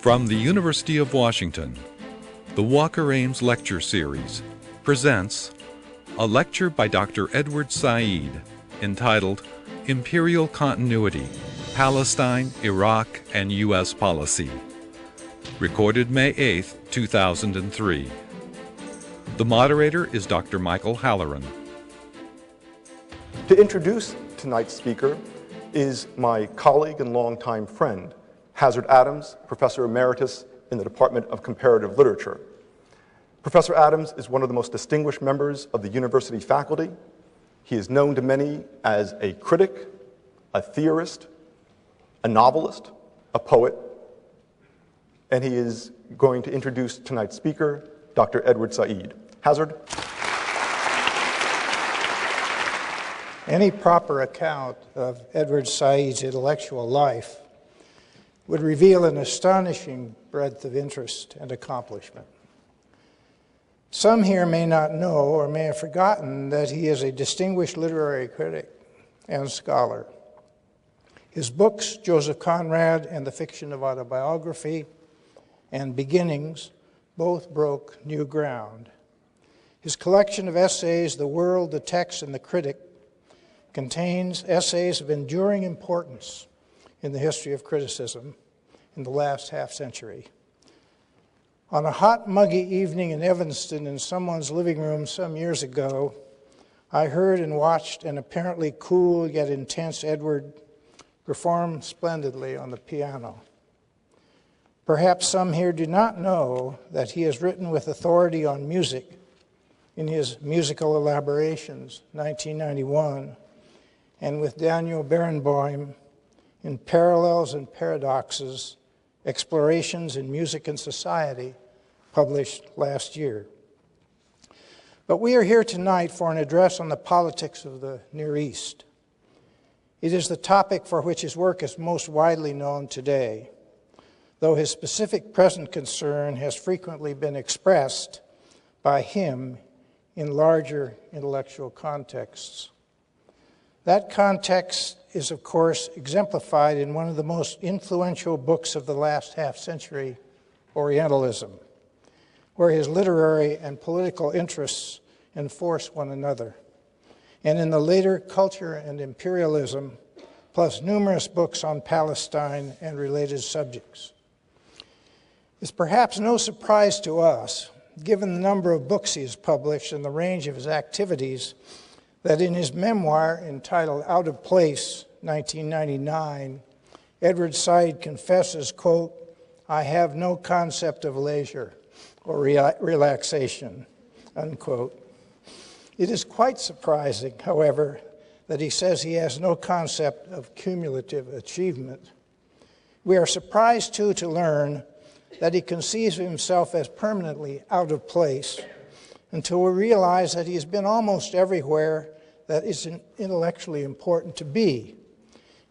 From the University of Washington, the Walker Ames Lecture Series presents a lecture by Dr. Edward Said entitled Imperial Continuity, Palestine, Iraq, and U.S. Policy. Recorded May 8, 2003. The moderator is Dr. Michael Halloran. To introduce tonight's speaker is my colleague and longtime friend, Hazard Adams, Professor Emeritus in the Department of Comparative Literature. Professor Adams is one of the most distinguished members of the university faculty. He is known to many as a critic, a theorist, a novelist, a poet, and he is going to introduce tonight's speaker, Dr. Edward Said. Hazard? Any proper account of Edward Said's intellectual life would reveal an astonishing breadth of interest and accomplishment. Some here may not know or may have forgotten that he is a distinguished literary critic and scholar. His books, Joseph Conrad and the Fiction of Autobiography, and Beginnings, both broke new ground. His collection of essays, The World, the Text, and the Critic, contains essays of enduring importance in the history of criticism in the last half-century. On a hot, muggy evening in Evanston in someone's living room some years ago, I heard and watched an apparently cool yet intense Edward perform splendidly on the piano. Perhaps some here do not know that he has written with authority on music in his Musical Elaborations, 1991, and with Daniel Barenboim in Parallels and Paradoxes, Explorations in Music and Society, published last year. But we are here tonight for an address on the politics of the Near East. It is the topic for which his work is most widely known today, though his specific present concern has frequently been expressed by him in larger intellectual contexts. That context is, of course, exemplified in one of the most influential books of the last half-century, Orientalism, where his literary and political interests enforce one another, and in the later Culture and Imperialism, plus numerous books on Palestine and related subjects. It's perhaps no surprise to us, given the number of books he has published and the range of his activities, that in his memoir entitled Out of Place, 1999, Edward Said confesses, quote, "I have no concept of leisure or relaxation," unquote. It is quite surprising, however, that he says he has no concept of cumulative achievement. We are surprised, too, to learn that he conceives of himself as permanently out of place until we realize that he has been almost everywhere that is intellectually important to be.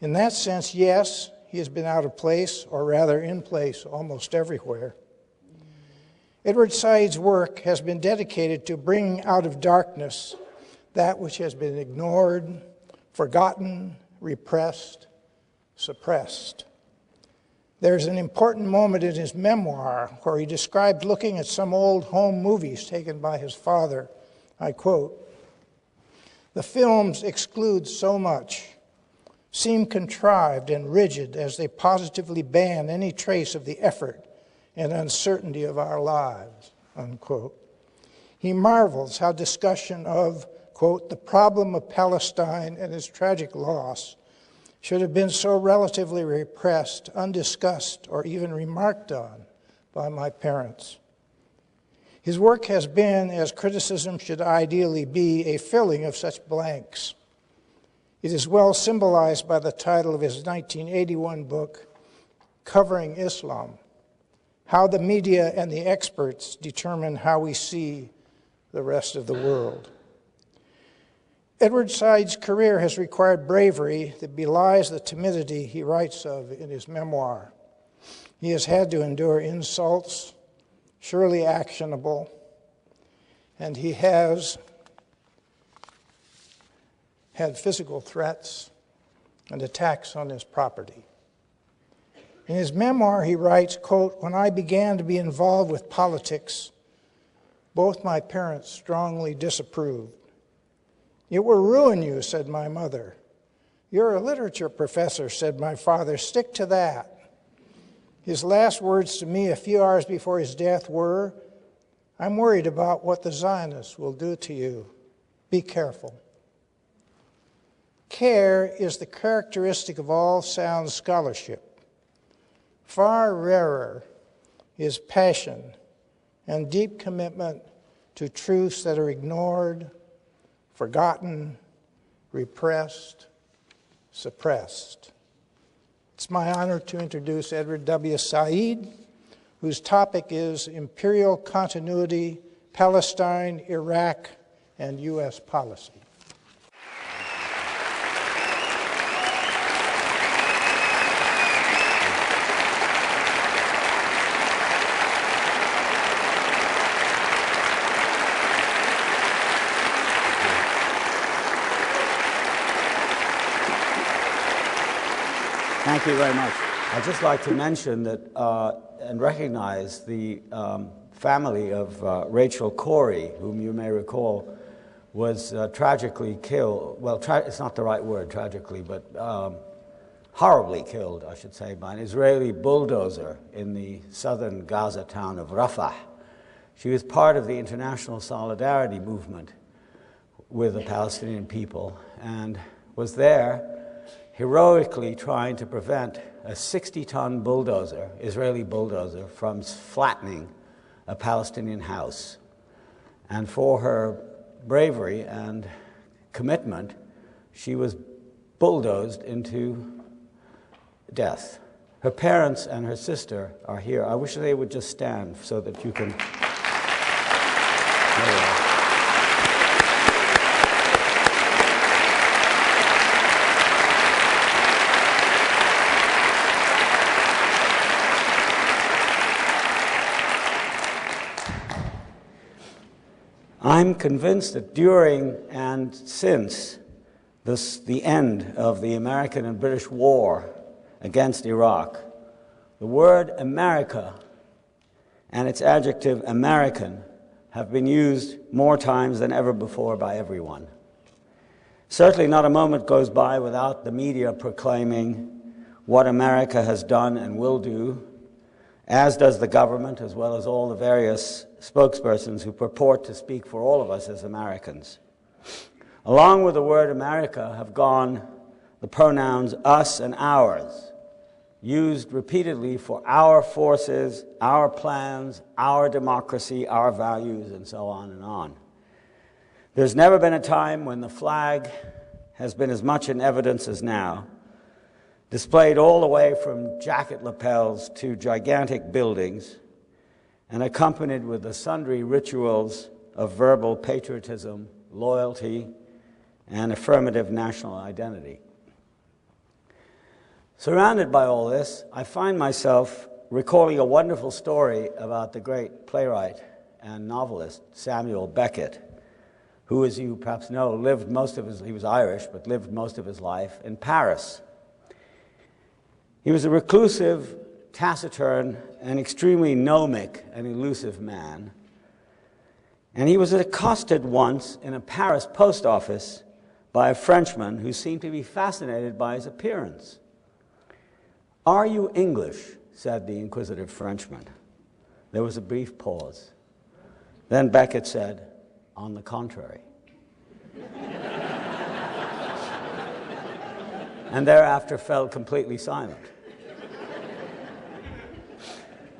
In that sense, yes, he has been out of place, or rather in place, almost everywhere. Edward Said's work has been dedicated to bringing out of darkness that which has been ignored, forgotten, repressed, suppressed. There's an important moment in his memoir where he described looking at some old home movies taken by his father. I quote, "The films exclude so much, seem contrived and rigid as they positively ban any trace of the effort and uncertainty of our lives," unquote. He marvels how discussion of, quote, "the problem of Palestine and its tragic loss should have been so relatively repressed, undiscussed, or even remarked on by my parents." His work has been, as criticism should ideally be, a filling of such blanks. It is well symbolized by the title of his 1981 book, Covering Islam: How the Media and the Experts Determine How We See the Rest of the World. Edward Said's career has required bravery that belies the timidity he writes of in his memoir. He has had to endure insults, surely actionable, and he has had physical threats and attacks on his property. In his memoir, he writes, quote, "When I began to be involved with politics, both my parents strongly disapproved. 'It will ruin you,' said my mother. 'You're a literature professor,' said my father. 'Stick to that.' His last words to me a few hours before his death were, 'I'm worried about what the Zionists will do to you. Be careful.'" Care is the characteristic of all sound scholarship. Far rarer is passion and deep commitment to truths that are ignored, forgotten, repressed, suppressed. It's my honor to introduce Edward W. Said, whose topic is Imperial Continuity, Palestine, Iraq, and U.S. Policy. Thank you very much. I'd just like to mention that and recognize the family of Rachel Corrie, whom you may recall was tragically killed. Well, it's not the right word, tragically, but horribly killed, I should say, by an Israeli bulldozer in the southern Gaza town of Rafah. She was part of the international solidarity movement with the Palestinian people and was there heroically trying to prevent a 60-ton bulldozer, Israeli bulldozer, from flattening a Palestinian house. And for her bravery and commitment, she was bulldozed into death. Her parents and her sister are here. I wish they would just stand so that you can... I'm convinced that during and since the end of the American and British war against Iraq, the word America and its adjective American have been used more times than ever before by everyone. Certainly not a moment goes by without the media proclaiming what America has done and will do, as does the government, as well as all the various spokespersons who purport to speak for all of us as Americans. Along with the word America have gone the pronouns us and ours, used repeatedly for our forces, our plans, our democracy, our values, and so on and on. There's never been a time when the flag has been as much in evidence as now, displayed all the way from jacket lapels to gigantic buildings, and accompanied with the sundry rituals of verbal patriotism, loyalty, and affirmative national identity. Surrounded by all this, I find myself recalling a wonderful story about the great playwright and novelist Samuel Beckett, who, as you perhaps know, he was Irish, but lived most of his life in Paris. He was a reclusive, taciturn, and extremely gnomic and elusive man. And he was accosted once in a Paris post office by a Frenchman who seemed to be fascinated by his appearance. "Are you English?" said the inquisitive Frenchman. There was a brief pause. Then Beckett said, "On the contrary." And thereafter fell completely silent.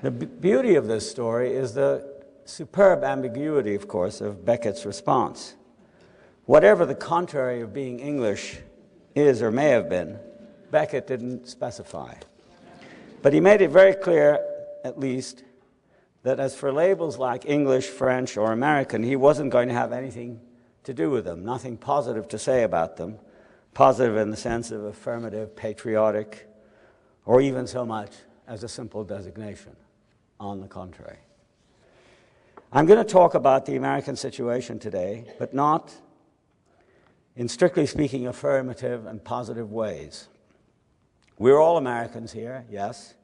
The beauty of this story is the superb ambiguity, of course, of Beckett's response. Whatever the contrary of being English is or may have been, Beckett didn't specify. But he made it very clear, at least, that as for labels like English, French, or American, he wasn't going to have anything to do with them, nothing positive to say about them, positive in the sense of affirmative, patriotic, or even so much as a simple designation. On the contrary. I'm going to talk about the American situation today, but not in strictly speaking affirmative and positive ways. We're all Americans here, yes,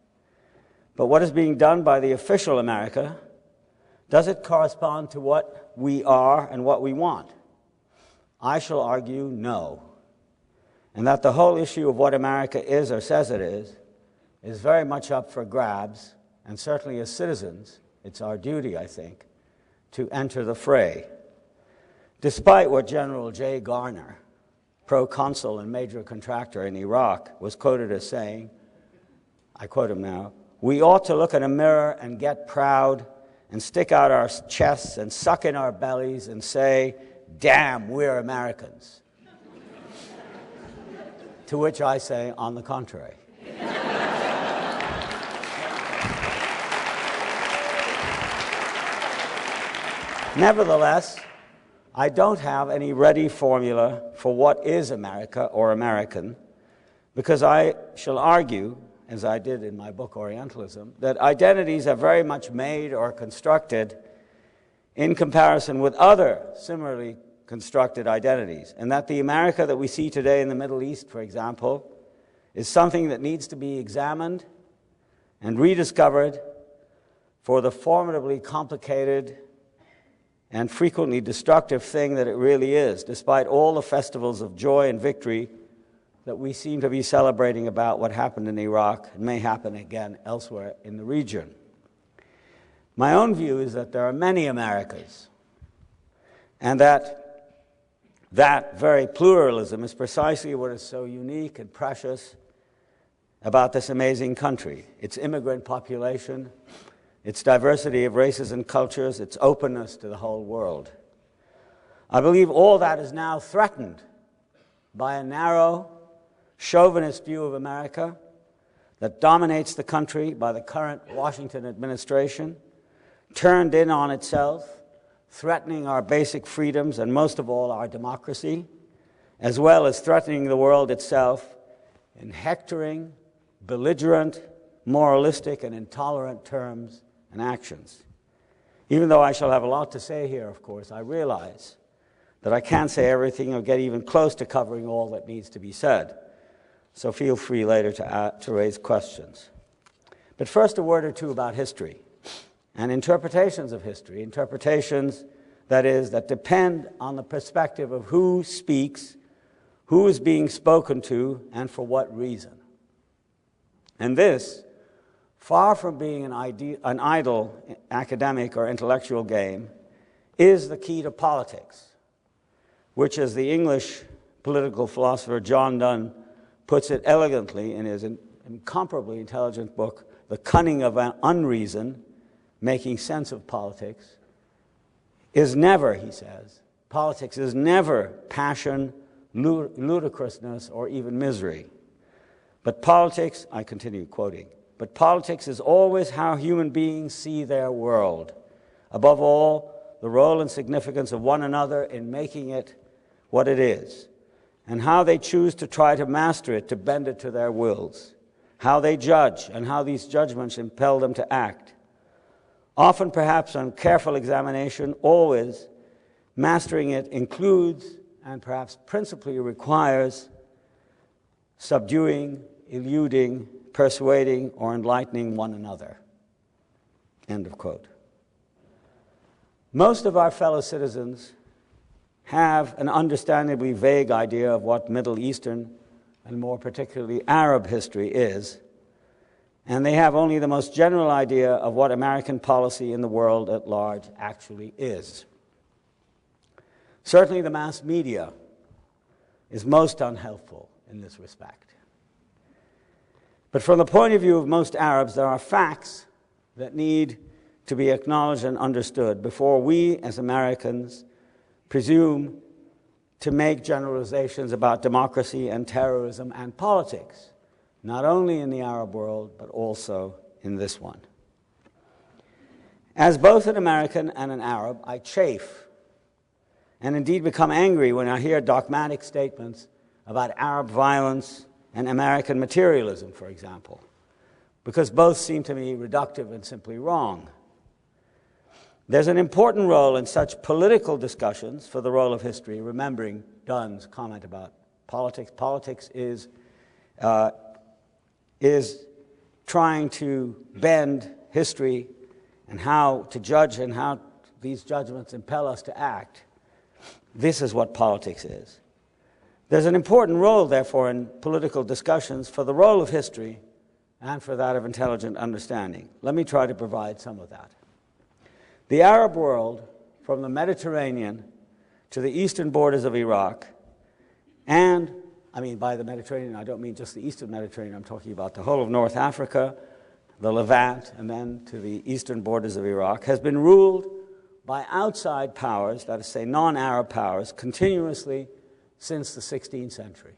But what is being done by the official America, does it correspond to what we are and what we want? I shall argue no. And that the whole issue of what America is or says it is very much up for grabs, and certainly as citizens, it's our duty, I think, to enter the fray. Despite what General J. Garner, proconsul and major contractor in Iraq, was quoted as saying, I quote him now, "We ought to look in a mirror and get proud and stick out our chests and suck in our bellies and say, 'Damn, we're Americans.'" To which I say, on the contrary. Nevertheless, I don't have any ready formula for what is America or American, because I shall argue, as I did in my book Orientalism, that identities are very much made or constructed in comparison with other similarly constructed identities, and that the America that we see today in the Middle East, for example, is something that needs to be examined and rediscovered for the formidably complicated and frequently destructive thing that it really is, despite all the festivals of joy and victory that we seem to be celebrating about what happened in Iraq and may happen again elsewhere in the region. My own view is that there are many Americas, and that very pluralism is precisely what is so unique and precious about this amazing country. Its immigrant population, its diversity of races and cultures, its openness to the whole world. I believe all that is now threatened by a narrow, chauvinist view of America that dominates the country by the current Washington administration, turned in on itself, threatening our basic freedoms and most of all our democracy, as well as threatening the world itself in hectoring, belligerent, moralistic, and intolerant terms and actions. Even though I shall have a lot to say here, of course, I realize that I can't say everything or get even close to covering all that needs to be said. So feel free later to raise questions. But first, a word or two about history and interpretations of history, interpretations, that is, that depend on the perspective of who speaks, who is being spoken to, and for what reason. And this, far from being an idle academic or intellectual game, is the key to politics, which, as the English political philosopher John Donne puts it elegantly in his incomparably intelligent book, The Cunning of Unreason, Making Sense of Politics, is never, he says, politics is never passion, ludicrousness, or even misery. But politics, I continue quoting, but politics is always how human beings see their world. Above all, the role and significance of one another in making it what it is, and how they choose to try to master it, to bend it to their wills, how they judge, and how these judgments impel them to act. Often, perhaps on careful examination, always, mastering it includes, and perhaps principally requires, subduing, eluding, persuading, or enlightening one another. End of quote. Most of our fellow citizens have an understandably vague idea of what Middle Eastern, and more particularly Arab history is, and they have only the most general idea of what American policy in the world at large actually is. Certainly the mass media is most unhelpful in this respect. But from the point of view of most Arabs, there are facts that need to be acknowledged and understood before we, as Americans, presume to make generalizations about democracy and terrorism and politics, not only in the Arab world, but also in this one. As both an American and an Arab, I chafe and indeed become angry when I hear dogmatic statements about Arab violence and American materialism, for example, because both seem to me reductive and simply wrong. There's an important role in such political discussions for the role of history, remembering Donne's comment about politics. Politics is trying to bend history and how to judge and how these judgments impel us to act, this is what politics is. There's an important role, therefore, in political discussions for the role of history and for that of intelligent understanding. Let me try to provide some of that. The Arab world, from the Mediterranean to the eastern borders of Iraq, and, I mean by the Mediterranean, I don't mean just the eastern Mediterranean, I'm talking about the whole of North Africa, the Levant, and then to the eastern borders of Iraq, has been ruled by outside powers, that is to say non-Arab powers, continuously since the 16th century.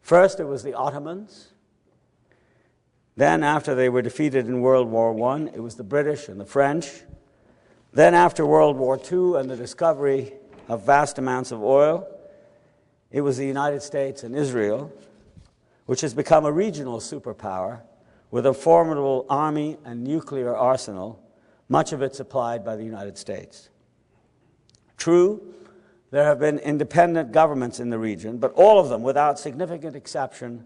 First, it was the Ottomans. Then, after they were defeated in World War I, it was the British and the French. Then, after World War II and the discovery of vast amounts of oil, it was the United States and Israel, which has become a regional superpower with a formidable army and nuclear arsenal, much of it supplied by the United States. True, there have been independent governments in the region, but all of them, without significant exception,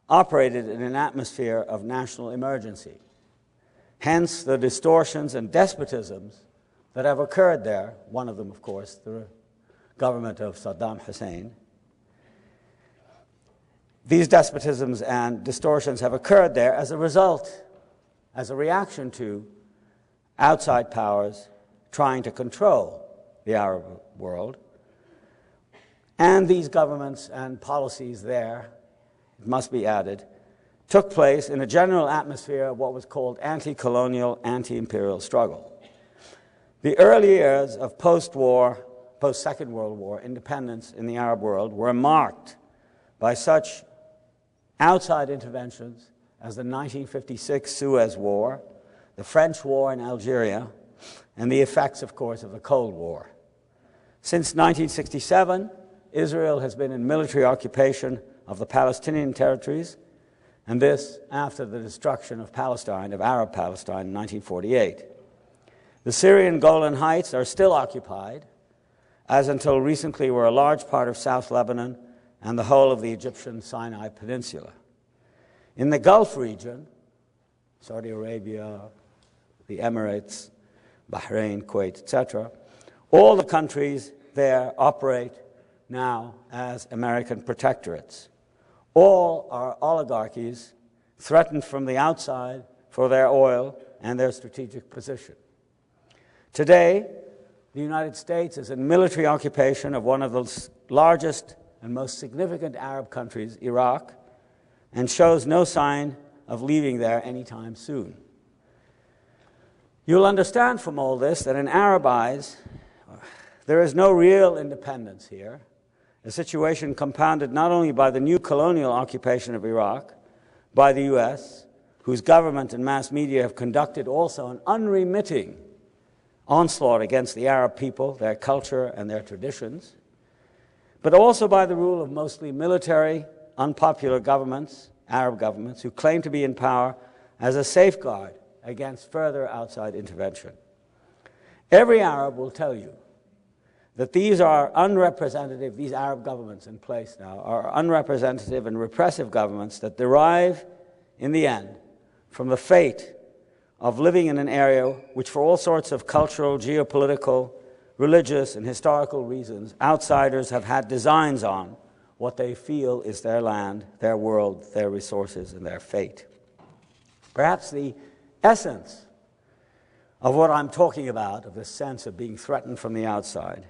operated in an atmosphere of national emergency. Hence, the distortions and despotisms that have occurred there, one of them, of course, the government of Saddam Hussein. These despotisms and distortions have occurred there as a result, as a reaction to outside powers trying to control the Arab world. And these governments and policies there, it must be added, took place in a general atmosphere of what was called anti-colonial, anti-imperial struggle. The early years of post-war, post-Second World War independence in the Arab world were marked by such outside interventions as the 1956 Suez War, the French War in Algeria, and the effects, of course, of the Cold War. Since 1967, Israel has been in military occupation of the Palestinian territories, and this after the destruction of Palestine, of Arab Palestine, in 1948. The Syrian Golan Heights are still occupied, as until recently were a large part of South Lebanon and the whole of the Egyptian Sinai Peninsula. In the Gulf region, Saudi Arabia, the Emirates, Bahrain, Kuwait, etc., all the countries there operate now as American protectorates. All are oligarchies threatened from the outside for their oil and their strategic position. Today, the United States is in military occupation of one of the largest and most significant Arab countries, Iraq, and shows no sign of leaving there anytime soon. You'll understand from all this that in Arab eyes, there is no real independence here, a situation compounded not only by the new colonial occupation of Iraq, by the U.S., whose government and mass media have conducted also an unremitting onslaught against the Arab people, their culture, and their traditions, but also by the rule of mostly military, unpopular governments, Arab governments, who claim to be in power as a safeguard against further outside intervention. Every Arab will tell you that these are unrepresentative, these Arab governments in place now, are unrepresentative and repressive governments that derive, in the end, from the fate of living in an area which, for all sorts of cultural, geopolitical, religious, and historical reasons, outsiders have had designs on what they feel is their land, their world, their resources, and their fate. Perhaps the essence of what I'm talking about, of this sense of being threatened from the outside,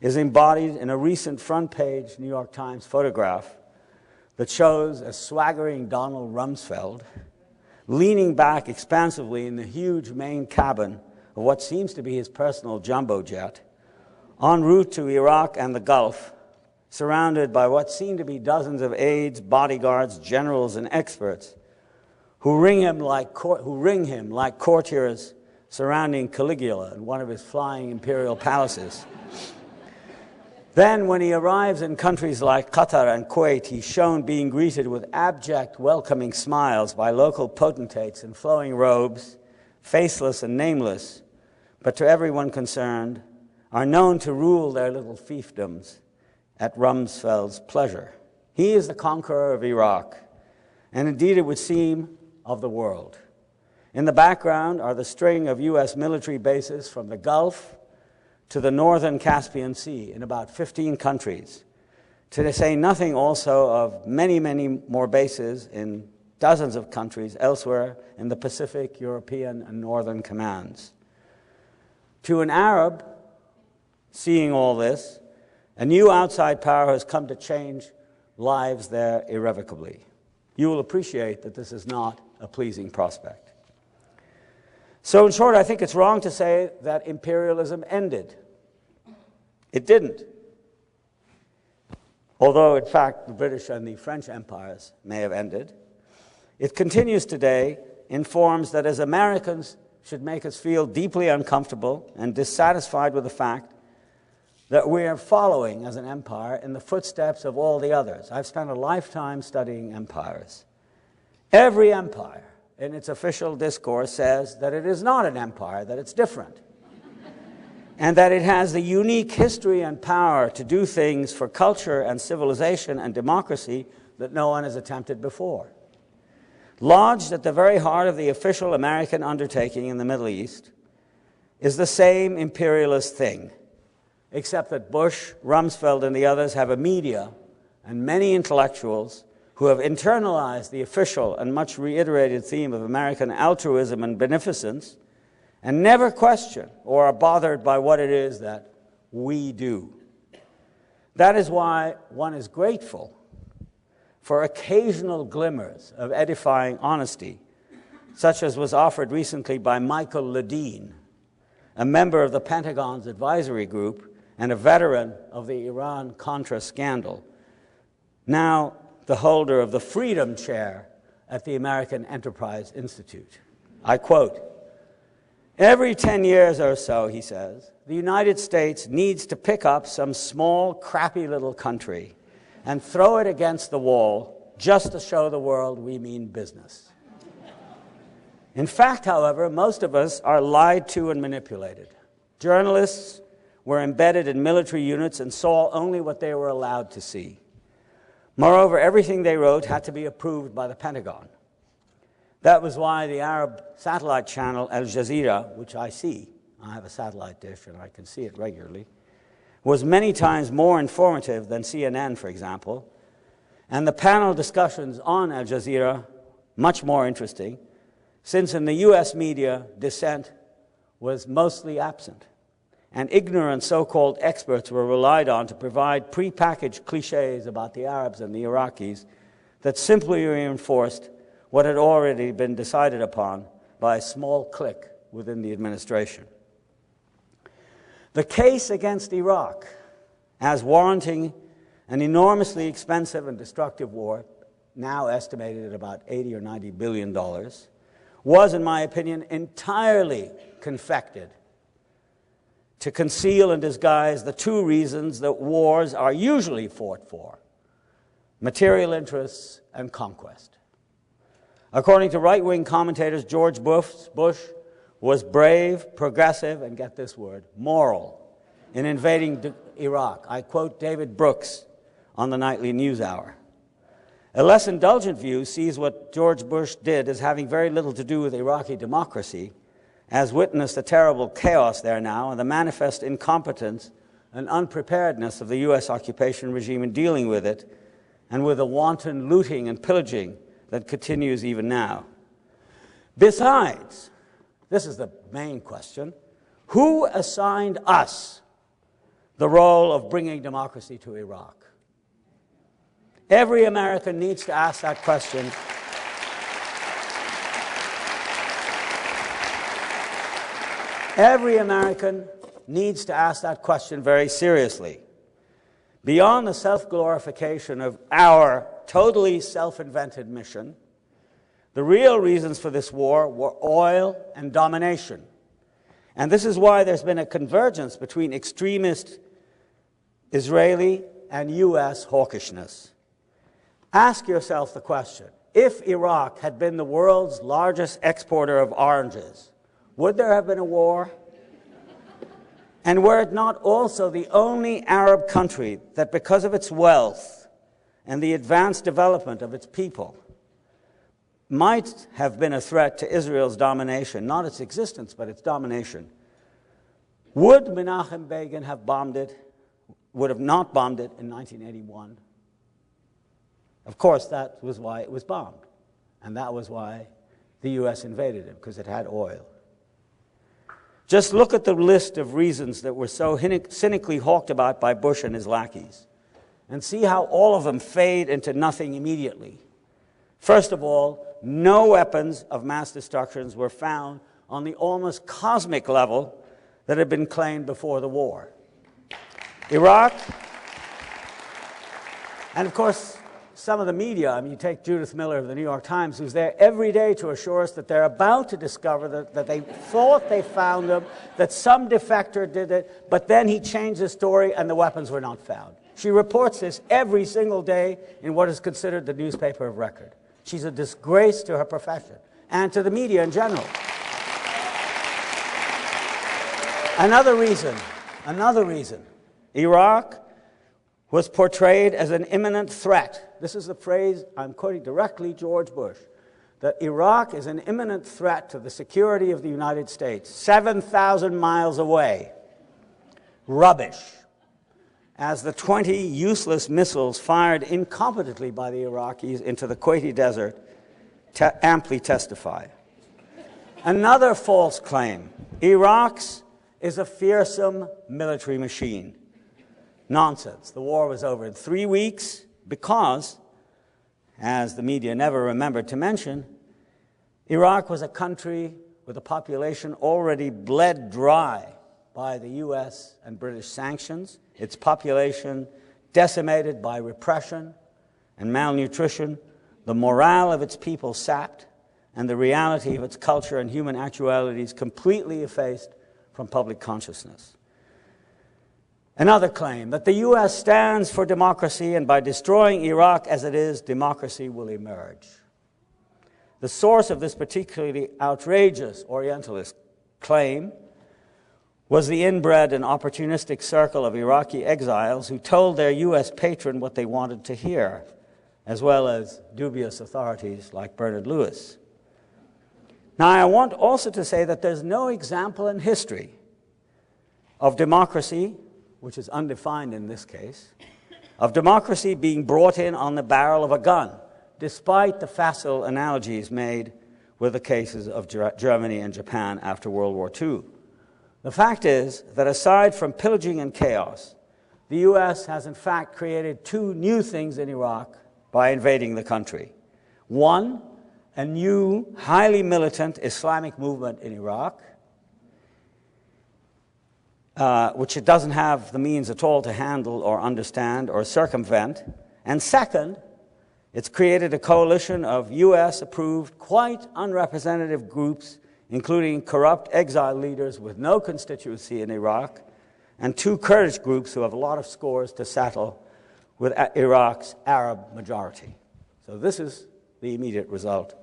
is embodied in a recent front-page New York Times photograph that shows a swaggering Donald Rumsfeld leaning back expansively in the huge main cabin of what seems to be his personal jumbo jet, en route to Iraq and the Gulf, surrounded by what seem to be dozens of aides, bodyguards, generals, and experts who ring him like courtiers surrounding Caligula in one of his flying imperial palaces. Then, when he arrives in countries like Qatar and Kuwait, he's shown being greeted with abject, welcoming smiles by local potentates in flowing robes, faceless and nameless, but to everyone concerned, are known to rule their little fiefdoms at Rumsfeld's pleasure. He is the conqueror of Iraq, and indeed it would seem of the world. In the background are the string of U.S. military bases from the Gulf to the northern Caspian Sea in about 15 countries, to say nothing also of many, many more bases in dozens of countries elsewhere in the Pacific, European, and Northern commands. To an Arab seeing all this, a new outside power has come to change lives there irrevocably. You will appreciate that this is not a pleasing prospect. So in short, I think it's wrong to say that imperialism ended. It didn't. Although, in fact, the British and the French empires may have ended. It continues today in forms that, as Americans, should make us feel deeply uncomfortable and dissatisfied with the fact that we are following, as an empire, in the footsteps of all the others. I've spent a lifetime studying empires. Every empire, in its official discourse, says that it is not an empire, that it's different, and that it has the unique history and power to do things for culture and civilization and democracy that no one has attempted before. Lodged at the very heart of the official American undertaking in the Middle East is the same imperialist thing, except that Bush, Rumsfeld, and the others have a media and many intellectuals who have internalized the official and much reiterated theme of American altruism and beneficence and never question or are bothered by what it is that we do. That is why one is grateful for occasional glimmers of edifying honesty, such as was offered recently by Michael Ledeen, a member of the Pentagon's advisory group and a veteran of the Iran-Contra scandal, now the holder of the Freedom Chair at the American Enterprise Institute. I quote, "Every 10 years or so," he says, "the United States needs to pick up some small, crappy little country and throw it against the wall just to show the world we mean business." In fact, however, most of us are lied to and manipulated. Journalists were embedded in military units and saw only what they were allowed to see. Moreover, everything they wrote had to be approved by the Pentagon. That was why the Arab satellite channel Al Jazeera, which I see, I have a satellite dish and I can see it regularly, was many times more informative than CNN, for example, and the panel discussions on Al Jazeera much more interesting, since in the U.S. media, dissent was mostly absent, and ignorant so-called experts were relied on to provide prepackaged cliches about the Arabs and the Iraqis that simply reinforced what had already been decided upon by a small clique within the administration. The case against Iraq as warranting an enormously expensive and destructive war, now estimated at about $80 or $90 billion, was, in my opinion, entirely confected to conceal and disguise the two reasons that wars are usually fought for: material interests and conquest. According to right-wing commentators, George Bush was brave, progressive, and get this word, moral, in invading Iraq. I quote David Brooks on the Nightly News Hour. A less indulgent view sees what George Bush did as having very little to do with Iraqi democracy, as witnessed the terrible chaos there now and the manifest incompetence and unpreparedness of the U.S. occupation regime in dealing with it, and with the wanton looting and pillaging that continues even now. Besides, this is the main question, who assigned us the role of bringing democracy to Iraq? Every American needs to ask that question. Every American needs to ask that question very seriously. Beyond the self-glorification of our totally self-invented mission, the real reasons for this war were oil and domination. And this is why there's been a convergence between extremist Israeli and U.S. hawkishness. Ask yourself the question, if Iraq had been the world's largest exporter of oranges, would there have been a war? And were it not also the only Arab country that, because of its wealth and the advanced development of its people, might have been a threat to Israel's domination, not its existence, but its domination, would Menachem Begin have bombed it, would have not bombed it in 1981? Of course, that was why it was bombed. And that was why the U.S. invaded it, because it had oil. Just look at the list of reasons that were so cynically hawked about by Bush and his lackeys, and see how all of them fade into nothing immediately. First of all, no weapons of mass destruction were found on the almost cosmic level that had been claimed before the war. Iraq, and of course, some of the media, I mean, you take Judith Miller of the New York Times, who's there every day to assure us that they're about to discover that they thought they found them, that some defector did it, but then he changed the story and the weapons were not found. She reports this every single day in what is considered the newspaper of record. She's a disgrace to her profession and to the media in general. Another reason, Iraq was portrayed as an imminent threat. This is the phrase, I'm quoting directly George Bush, that Iraq is an imminent threat to the security of the United States, 7,000 miles away. Rubbish. As the 20 useless missiles fired incompetently by the Iraqis into the Kuwaiti desert amply testify. Another false claim, Iraq's is a fearsome military machine. Nonsense. The war was over in 3 weeks because, as the media never remembered to mention, Iraq was a country with a population already bled dry by the U.S. and British sanctions, its population decimated by repression and malnutrition, the morale of its people sapped, and the reality of its culture and human actualities completely effaced from public consciousness. Another claim, that the U.S. stands for democracy, and by destroying Iraq as it is, democracy will emerge. The source of this particularly outrageous Orientalist claim was the inbred and opportunistic circle of Iraqi exiles who told their U.S. patron what they wanted to hear, as well as dubious authorities like Bernard Lewis. Now, I want also to say that there's no example in history of democracy, which is undefined in this case, of democracy being brought in on the barrel of a gun, despite the facile analogies made with the cases of Germany and Japan after World War II. The fact is that aside from pillaging and chaos, the U.S. has in fact created two new things in Iraq by invading the country. One, a new, highly militant Islamic movement in Iraq, which it doesn't have the means at all to handle or understand or circumvent. And second, it's created a coalition of U.S.-approved, quite unrepresentative groups, including corrupt exile leaders with no constituency in Iraq, and two Kurdish groups who have a lot of scores to settle with Iraq's Arab majority. So this is the immediate result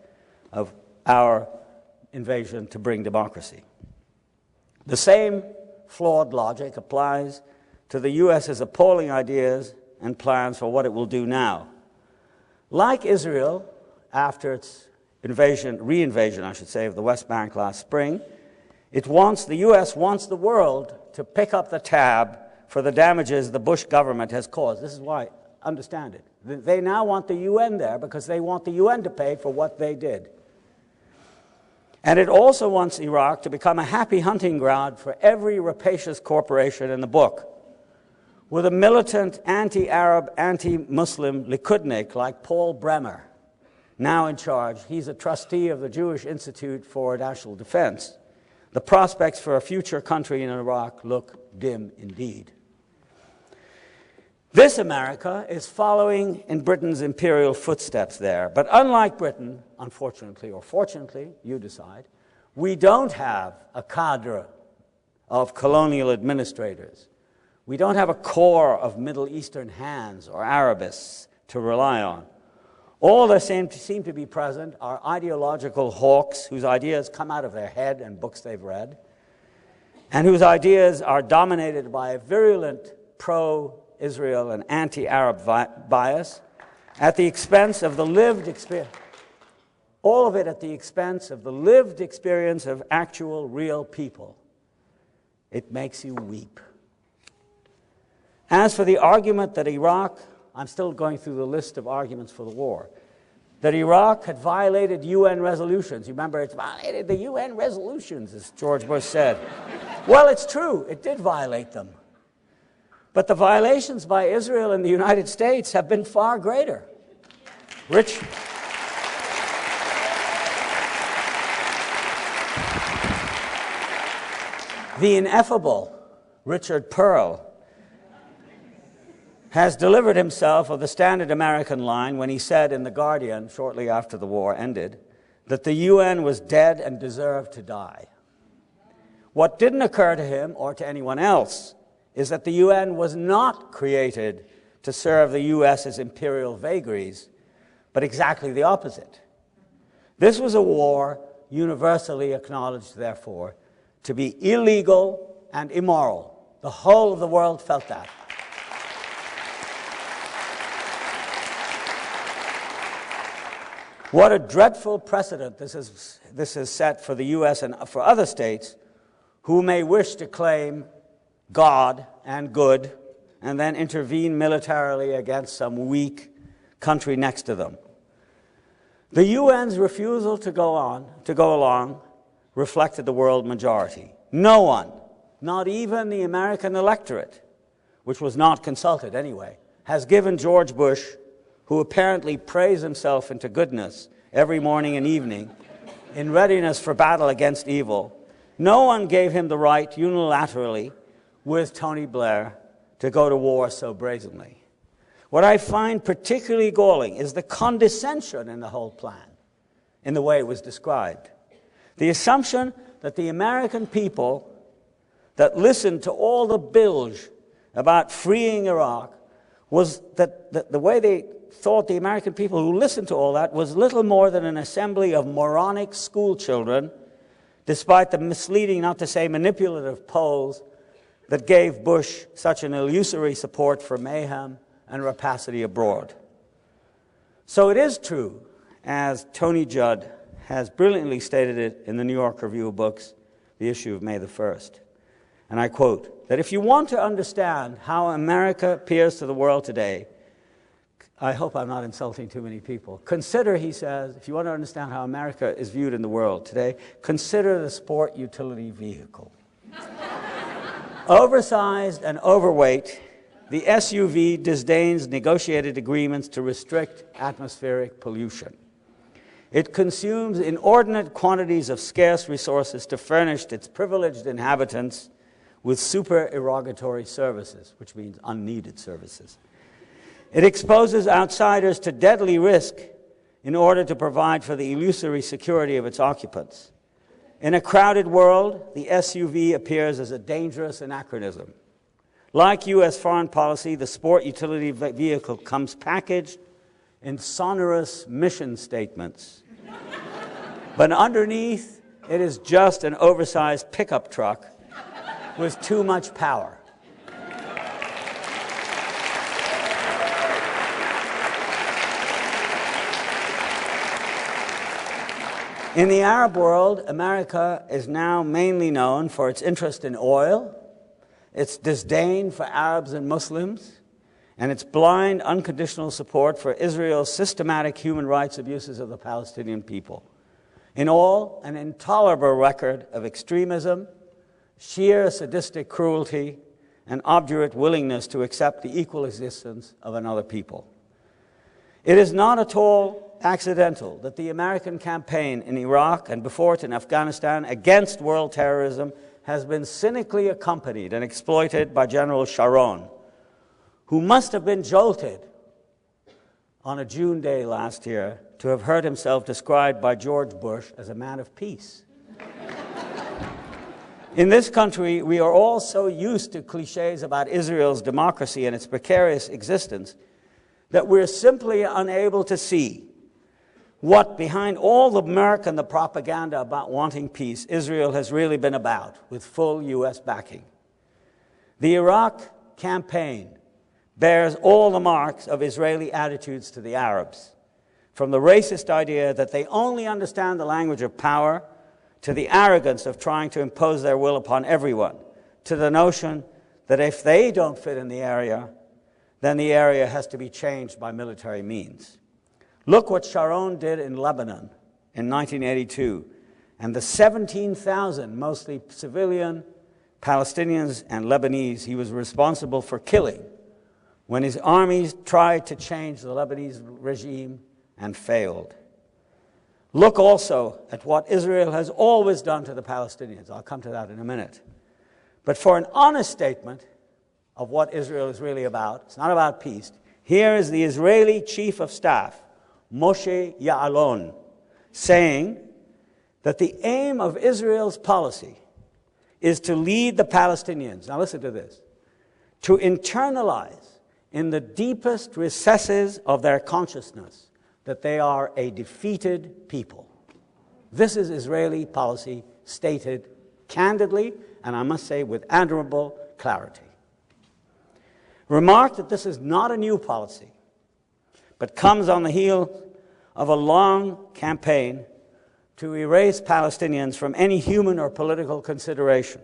of our invasion to bring democracy. The same flawed logic applies to the U.S.'s appalling ideas and plans for what it will do now. Like Israel, after its reinvasion, I should say, of the West Bank last spring, the U.S. wants the world to pick up the tab for the damages the Bush government has caused. This is why, understand it. They now want the UN there because they want the UN to pay for what they did. And it also wants Iraq to become a happy hunting ground for every rapacious corporation in the book, with a militant anti-Arab, anti-Muslim Likudnik like Paul Bremer, now in charge. He's a trustee of the Jewish Institute for National Defense. The prospects for a future country in Iraq look dim indeed. This America is following in Britain's imperial footsteps there. But unlike Britain, unfortunately or fortunately, you decide, we don't have a cadre of colonial administrators. We don't have a corps of Middle Eastern hands or Arabists to rely on. All that seem to be present are ideological hawks whose ideas come out of their head and books they've read, and whose ideas are dominated by a virulent pro-Israel and anti-Arab bias at the expense of the lived experience. all of it at the expense of the lived experience of actual, real people. It makes you weep. As for the argument that Iraq, I'm still going through the list of arguments for the war, that Iraq had violated UN resolutions. You remember, it's violated the UN resolutions, as George Bush said. Well, it's true, it did violate them. But the violations by Israel and the United States have been far greater. The ineffable Richard Pearl has delivered himself of the standard American line when he said in The Guardian, shortly after the war ended, that the UN was dead and deserved to die. What didn't occur to him or to anyone else is that the UN was not created to serve the US's imperial vagaries, but exactly the opposite. This was a war universally acknowledged, therefore, to be illegal and immoral. The whole of the world felt that. What a dreadful precedent this has set for the U.S. and for other states who may wish to claim God and good and then intervene militarily against some weak country next to them. The UN's refusal to go along, reflected the world majority. No one, not even the American electorate, which was not consulted anyway, has given George Bush, who apparently prays himself into goodness every morning and evening, in readiness for battle against evil, no one gave him the right unilaterally, with Tony Blair, to go to war so brazenly. What I find particularly galling is the condescension in the whole plan, in the way it was described. The assumption that the American people that listened to all the bilge about freeing Iraq was that the way they thought the American people who listened to all that was little more than an assembly of moronic school children, despite the misleading, not to say manipulative, polls that gave Bush such an illusory support for mayhem and rapacity abroad. So it is true, as Tony Judd has brilliantly stated it in the New York Review of Books, the issue of May the 1st, and I quote, that if you want to understand how America appears to the world today, I hope I'm not insulting too many people. Consider, he says, if you want to understand how America is viewed in the world today, consider the sport utility vehicle. Oversized and overweight, the SUV disdains negotiated agreements to restrict atmospheric pollution. It consumes inordinate quantities of scarce resources to furnish its privileged inhabitants with supererogatory services, which means unneeded services. It exposes outsiders to deadly risk in order to provide for the illusory security of its occupants. In a crowded world, the SUV appears as a dangerous anachronism. Like U.S. foreign policy, the sport utility vehicle comes packaged in sonorous mission statements. But underneath, it is just an oversized pickup truck with too much power. In the Arab world, America is now mainly known for its interest in oil, its disdain for Arabs and Muslims, and its blind, unconditional support for Israel's systematic human rights abuses of the Palestinian people. In all, an intolerable record of extremism, sheer sadistic cruelty, and obdurate willingness to accept the equal existence of another people. It is not at all accidental that the American campaign in Iraq and before it in Afghanistan against world terrorism has been cynically accompanied and exploited by General Sharon, who must have been jolted on a June day last year to have heard himself described by George Bush as a man of peace. In this country, we are all so used to cliches about Israel's democracy and its precarious existence that we're simply unable to see what, behind all the murk and the propaganda about wanting peace, Israel has really been about, with full U.S. backing. The Iraq campaign bears all the marks of Israeli attitudes to the Arabs. from the racist idea that they only understand the language of power, to the arrogance of trying to impose their will upon everyone, to the notion that if they don't fit in the area, then the area has to be changed by military means. Look what Sharon did in Lebanon in 1982, and the 17,000, mostly civilian Palestinians and Lebanese, he was responsible for killing when his armies tried to change the Lebanese regime and failed. Look also at what Israel has always done to the Palestinians. I'll come to that in a minute. But for an honest statement of what Israel is really about, it's not about peace, here is the Israeli Chief of Staff, Moshe Ya'alon, saying that the aim of Israel's policy is to lead the Palestinians, now listen to this, to internalize in the deepest recesses of their consciousness that they are a defeated people. This is Israeli policy stated candidly, and I must say with admirable clarity. Remark that this is not a new policy, but comes on the heels of a long campaign to erase Palestinians from any human or political consideration.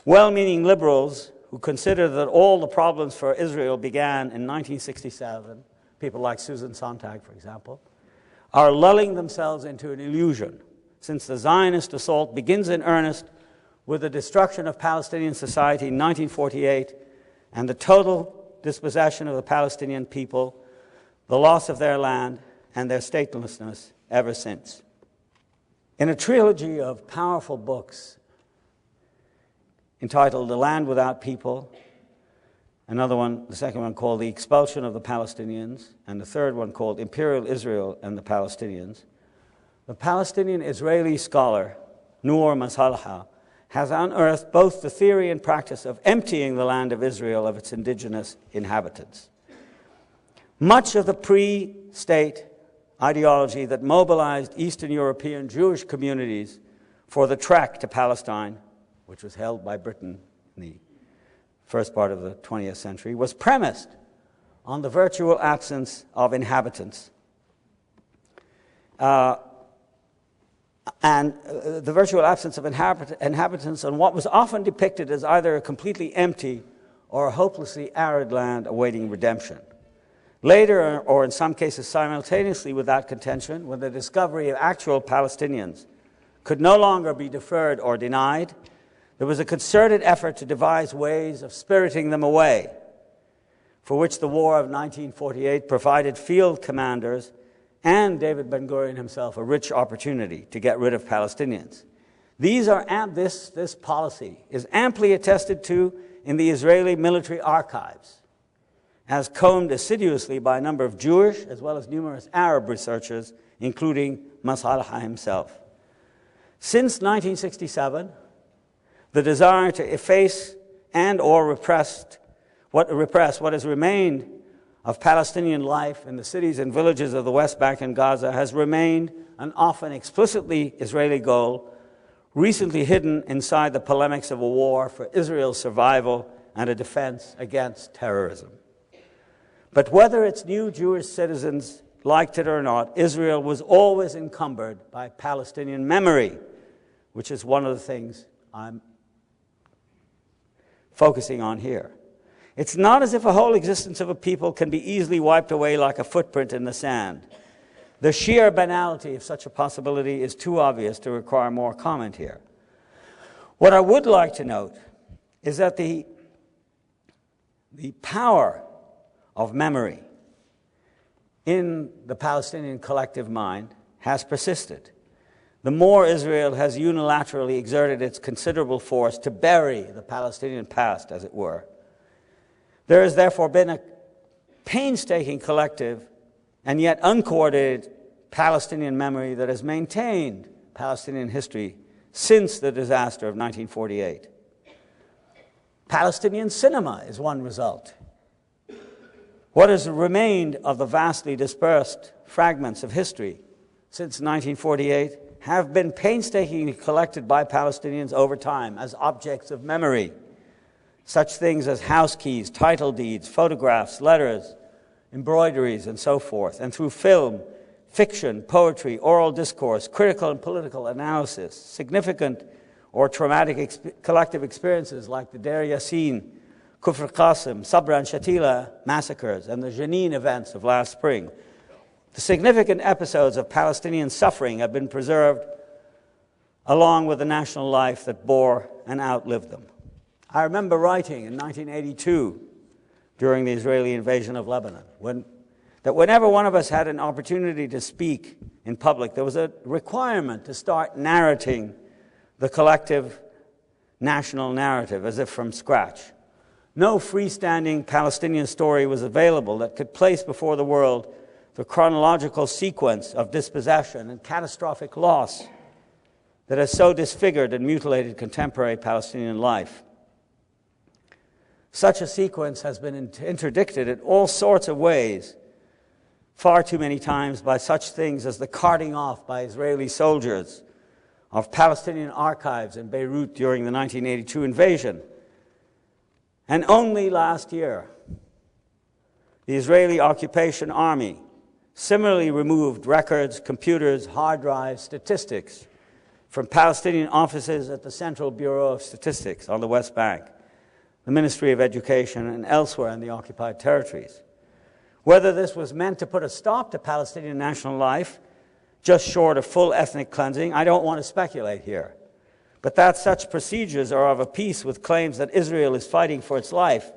Well-meaning liberals who consider that all the problems for Israel began in 1967, people like Susan Sontag, for example, are lulling themselves into an illusion, since the Zionist assault begins in earnest with the destruction of Palestinian society in 1948 and the total dispossession of the Palestinian people, the loss of their land, and their statelessness ever since. In a trilogy of powerful books entitled The Land Without People, another one, the second one called The Expulsion of the Palestinians, and the third one called Imperial Israel and the Palestinians, the Palestinian-Israeli scholar Noor Masalha has unearthed both the theory and practice of emptying the land of Israel of its indigenous inhabitants. Much of the pre-state ideology that mobilized Eastern European Jewish communities for the trek to Palestine, which was held by Britain in the first part of the 20th century, was premised on the virtual absence of inhabitants. And the virtual absence of inhabitants on what was often depicted as either a completely empty or a hopelessly arid land awaiting redemption. Later, or in some cases simultaneously with that contention, when the discovery of actual Palestinians could no longer be deferred or denied, there was a concerted effort to devise ways of spiriting them away, for which the War of 1948 provided field commanders and David Ben-Gurion himself a rich opportunity to get rid of Palestinians. This policy is amply attested to in the Israeli military archives, as combed assiduously by a number of Jewish as well as numerous Arab researchers, including Masalha himself. Since 1967, the desire to efface and or repress what has remained of Palestinian life in the cities and villages of the West Bank and Gaza has remained an often explicitly Israeli goal, recently hidden inside the polemics of a war for Israel's survival and a defense against terrorism. But whether its new Jewish citizens liked it or not, Israel was always encumbered by Palestinian memory, which is one of the things I'm focusing on here. It's not as if a whole existence of a people can be easily wiped away like a footprint in the sand. The sheer banality of such a possibility is too obvious to require more comment here. What I would like to note is that the power of memory in the Palestinian collective mind has persisted. The more Israel has unilaterally exerted its considerable force to bury the Palestinian past, as it were, there has therefore been a painstaking collective and yet uncoordinated Palestinian memory that has maintained Palestinian history since the disaster of 1948. Palestinian cinema is one result. What has remained of the vastly dispersed fragments of history since 1948 have been painstakingly collected by Palestinians over time as objects of memory. Such things as house keys, title deeds, photographs, letters, embroideries, and so forth. And through film, fiction, poetry, oral discourse, critical and political analysis, significant or traumatic collective experiences like the Deir Yassin, Kufr Qasim, Sabra and Shatila massacres, and the Jenin events of last spring. The significant episodes of Palestinian suffering have been preserved along with the national life that bore and outlived them. I remember writing in 1982, during the Israeli invasion of Lebanon, that whenever one of us had an opportunity to speak in public, there was a requirement to start narrating the collective national narrative as if from scratch. No freestanding Palestinian story was available that could place before the world the chronological sequence of dispossession and catastrophic loss that has so disfigured and mutilated contemporary Palestinian life. Such a sequence has been interdicted in all sorts of ways, far too many times by such things as the carting off by Israeli soldiers of Palestinian archives in Beirut during the 1982 invasion. And only last year, the Israeli occupation army similarly removed records, computers, hard drives, statistics from Palestinian offices at the Central Bureau of Statistics on the West Bank, the Ministry of Education, and elsewhere in the occupied territories. Whether this was meant to put a stop to Palestinian national life, just short of full ethnic cleansing, I don't want to speculate here. But that such procedures are of a piece with claims that Israel is fighting for its life,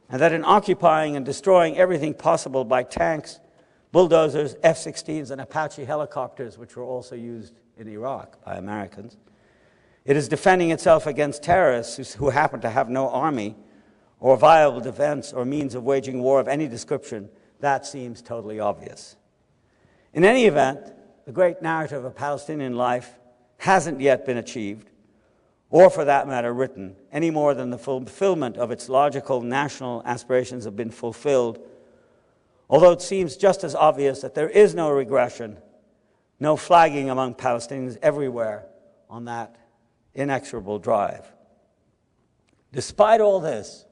and that in occupying and destroying everything possible by tanks, bulldozers, F-16s, and Apache helicopters, which were also used in Iraq by Americans, it is defending itself against terrorists who happen to have no army or viable defense or means of waging war of any description. That seems totally obvious. In any event, the great narrative of Palestinian life hasn't yet been achieved, or for that matter written, any more than the fulfillment of its logical national aspirations have been fulfilled, although it seems just as obvious that there is no regression, no flagging among Palestinians everywhere on that inexorable drive. Despite all this,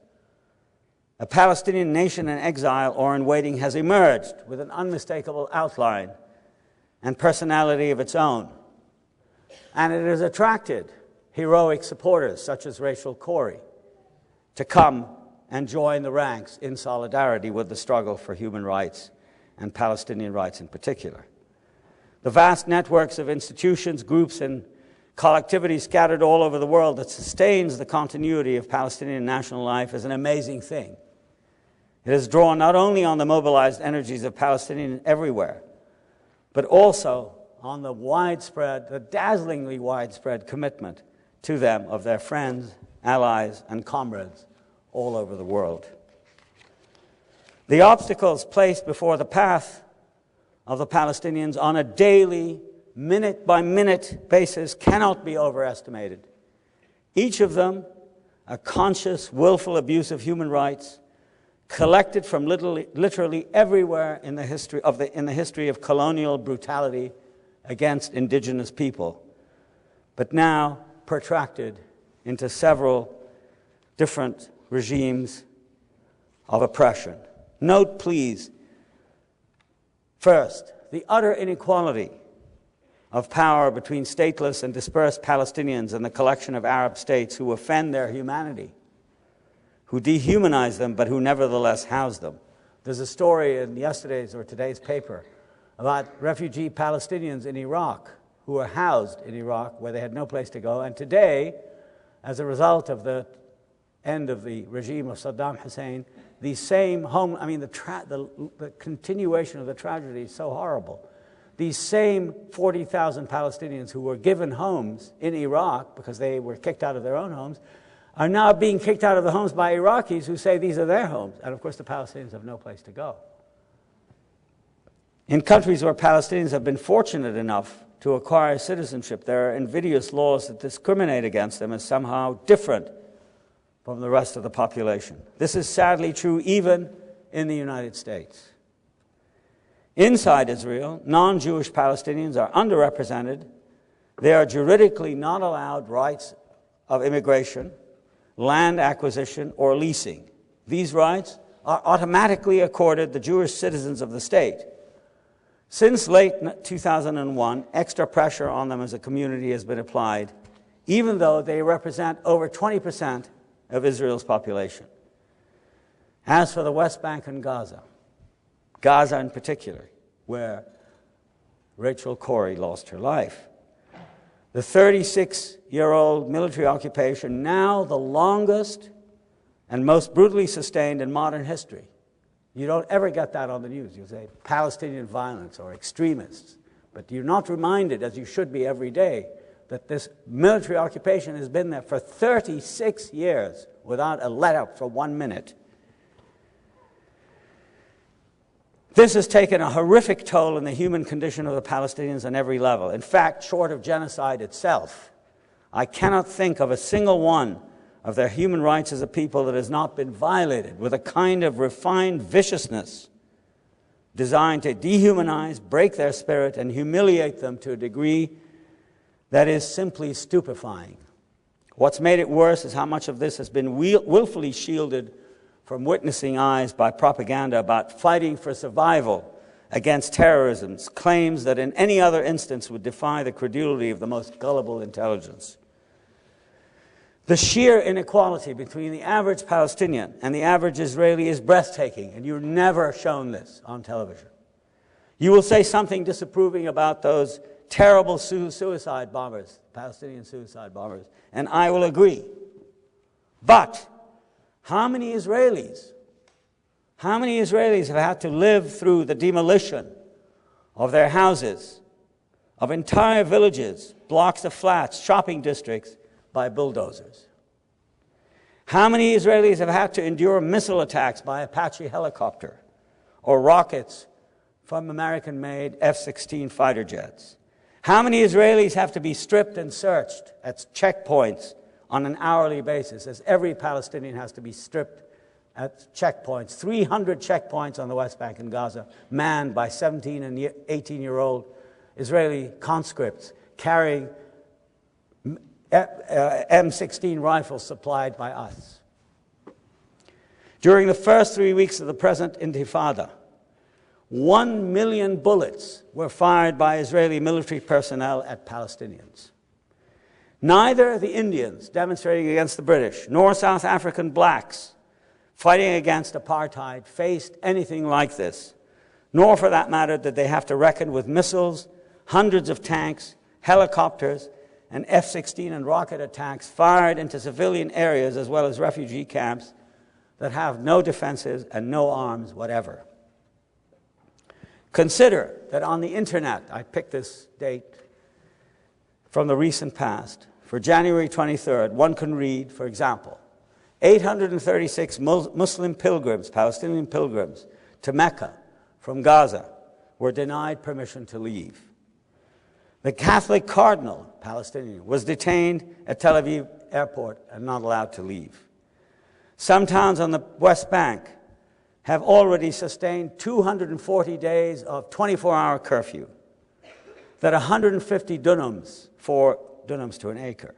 a Palestinian nation in exile or in waiting has emerged with an unmistakable outline and personality of its own, and it has attracted heroic supporters such as Rachel Corrie to come and join the ranks in solidarity with the struggle for human rights and Palestinian rights in particular. The vast networks of institutions, groups, and collectivities scattered all over the world that sustains the continuity of Palestinian national life is an amazing thing. It has drawn not only on the mobilized energies of Palestinians everywhere, but also on the widespread, the dazzlingly widespread commitment to them of their friends, allies, and comrades all over the world. The obstacles placed before the path of the Palestinians on a daily, minute-by-minute basis cannot be overestimated. Each of them a conscious, willful abuse of human rights, collected from literally everywhere in the history of colonial brutality against indigenous people, but now protracted into several different regimes of oppression. Note, please, first, the utter inequality of power between stateless and dispersed Palestinians and the collection of Arab states who offend their humanity, who dehumanize them, but who nevertheless house them. There's a story in yesterday's or today's paper about refugee Palestinians in Iraq who were housed in Iraq where they had no place to go. And today, as a result of the end of the regime of Saddam Hussein, these same the continuation of the tragedy is so horrible. These same 40,000 Palestinians who were given homes in Iraq because they were kicked out of their own homes are now being kicked out of the homes by Iraqis who say these are their homes. And of course, the Palestinians have no place to go. In countries where Palestinians have been fortunate enough to acquire citizenship, there are invidious laws that discriminate against them as somehow different from the rest of the population. This is sadly true even in the United States. Inside Israel, non-Jewish Palestinians are underrepresented. They are juridically not allowed rights of immigration, land acquisition, or leasing. These rights are automatically accorded the Jewish citizens of the state. Since late 2001, extra pressure on them as a community has been applied, even though they represent over 20% of Israel's population. As for the West Bank and Gaza in particular, where Rachel Corrie lost her life, the 36-year-old military occupation, now the longest and most brutally sustained in modern history. You don't ever get that on the news. You say Palestinian violence or extremists, but you're not reminded, as you should be every day, that this military occupation has been there for 36 years without a let-up for 1 minute. This has taken a horrific toll on the human condition of the Palestinians on every level. In fact, short of genocide itself, I cannot think of a single one of their human rights as a people that has not been violated with a kind of refined viciousness designed to dehumanize, break their spirit, and humiliate them to a degree that is simply stupefying. What's made it worse is how much of this has been willfully shielded from witnessing eyes by propaganda about fighting for survival against terrorism, claims that in any other instance would defy the credulity of the most gullible intelligence. The sheer inequality between the average Palestinian and the average Israeli is breathtaking, and you're never shown this on television. You will say something disapproving about those terrible suicide bombers, Palestinian suicide bombers, and I will agree. But how many Israelis have had to live through the demolition of their houses, of entire villages, blocks of flats, shopping districts, by bulldozers? How many Israelis have had to endure missile attacks by Apache helicopter or rockets from American-made F-16 fighter jets? How many Israelis have to be stripped and searched at checkpoints on an hourly basis, as every Palestinian has to be stripped at checkpoints, 300 checkpoints on the West Bank and Gaza, manned by 17 and 18-year-old Israeli conscripts carrying M16 rifles supplied by us. During the first 3 weeks of the present Intifada, 1 million bullets were fired by Israeli military personnel at Palestinians. Neither the Indians demonstrating against the British, nor South African blacks fighting against apartheid faced anything like this, nor for that matter did they have to reckon with missiles, hundreds of tanks, helicopters, and F-16 and rocket attacks fired into civilian areas as well as refugee camps that have no defenses and no arms whatever. Consider that on the internet, I picked this date from the recent past, for January 23rd, one can read, for example, 836 Muslim pilgrims, Palestinian pilgrims, to Mecca from Gaza were denied permission to leave. The Catholic cardinal, Palestinian, was detained at Tel Aviv airport and not allowed to leave. Some towns on the West Bank have already sustained 240 days of 24-hour curfew, that 150 dunams, 4 dunams to an acre,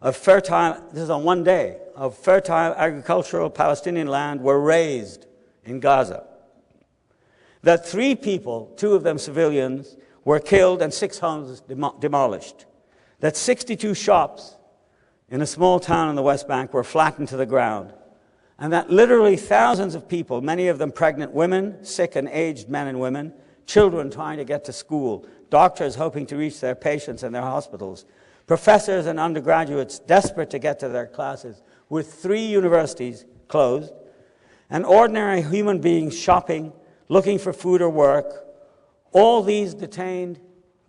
of fertile, this is on one day, of fertile agricultural Palestinian land were razed in Gaza. That 3 people, 2 of them civilians, were killed and 6 homes demolished. That 62 shops in a small town in the West Bank were flattened to the ground. And that literally thousands of people, many of them pregnant women, sick and aged men and women, children trying to get to school, doctors hoping to reach their patients in their hospitals, professors and undergraduates desperate to get to their classes, with 3 universities closed, and ordinary human beings shopping, looking for food or work, all these detained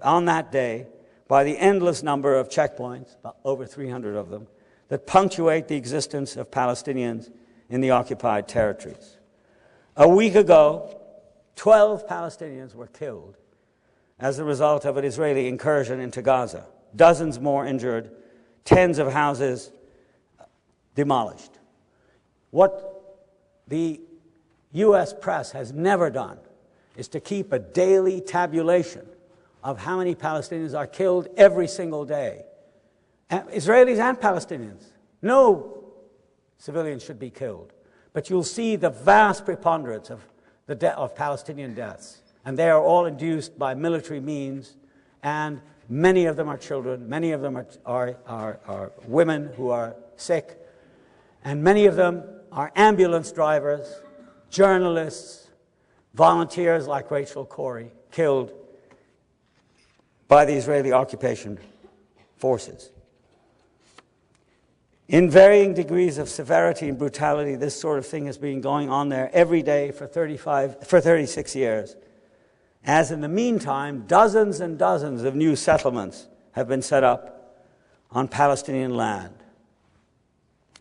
on that day by the endless number of checkpoints, over 300 of them, that punctuate the existence of Palestinians in the occupied territories. A week ago, 12 Palestinians were killed as a result of an Israeli incursion into Gaza. Dozens more injured, tens of houses demolished. What the U.S. press has never done is to keep a daily tabulation of how many Palestinians are killed every single day. Israelis and Palestinians. No civilians should be killed. But you'll see the vast preponderance of Palestinian deaths. and they are all induced by military means, and many of them are children, many of them are women who are sick, and many of them are ambulance drivers, journalists, volunteers like Rachel Corrie, killed by the Israeli occupation forces. In varying degrees of severity and brutality, this sort of thing has been going on there every day for 36 years. As in the meantime, dozens and dozens of new settlements have been set up on Palestinian land.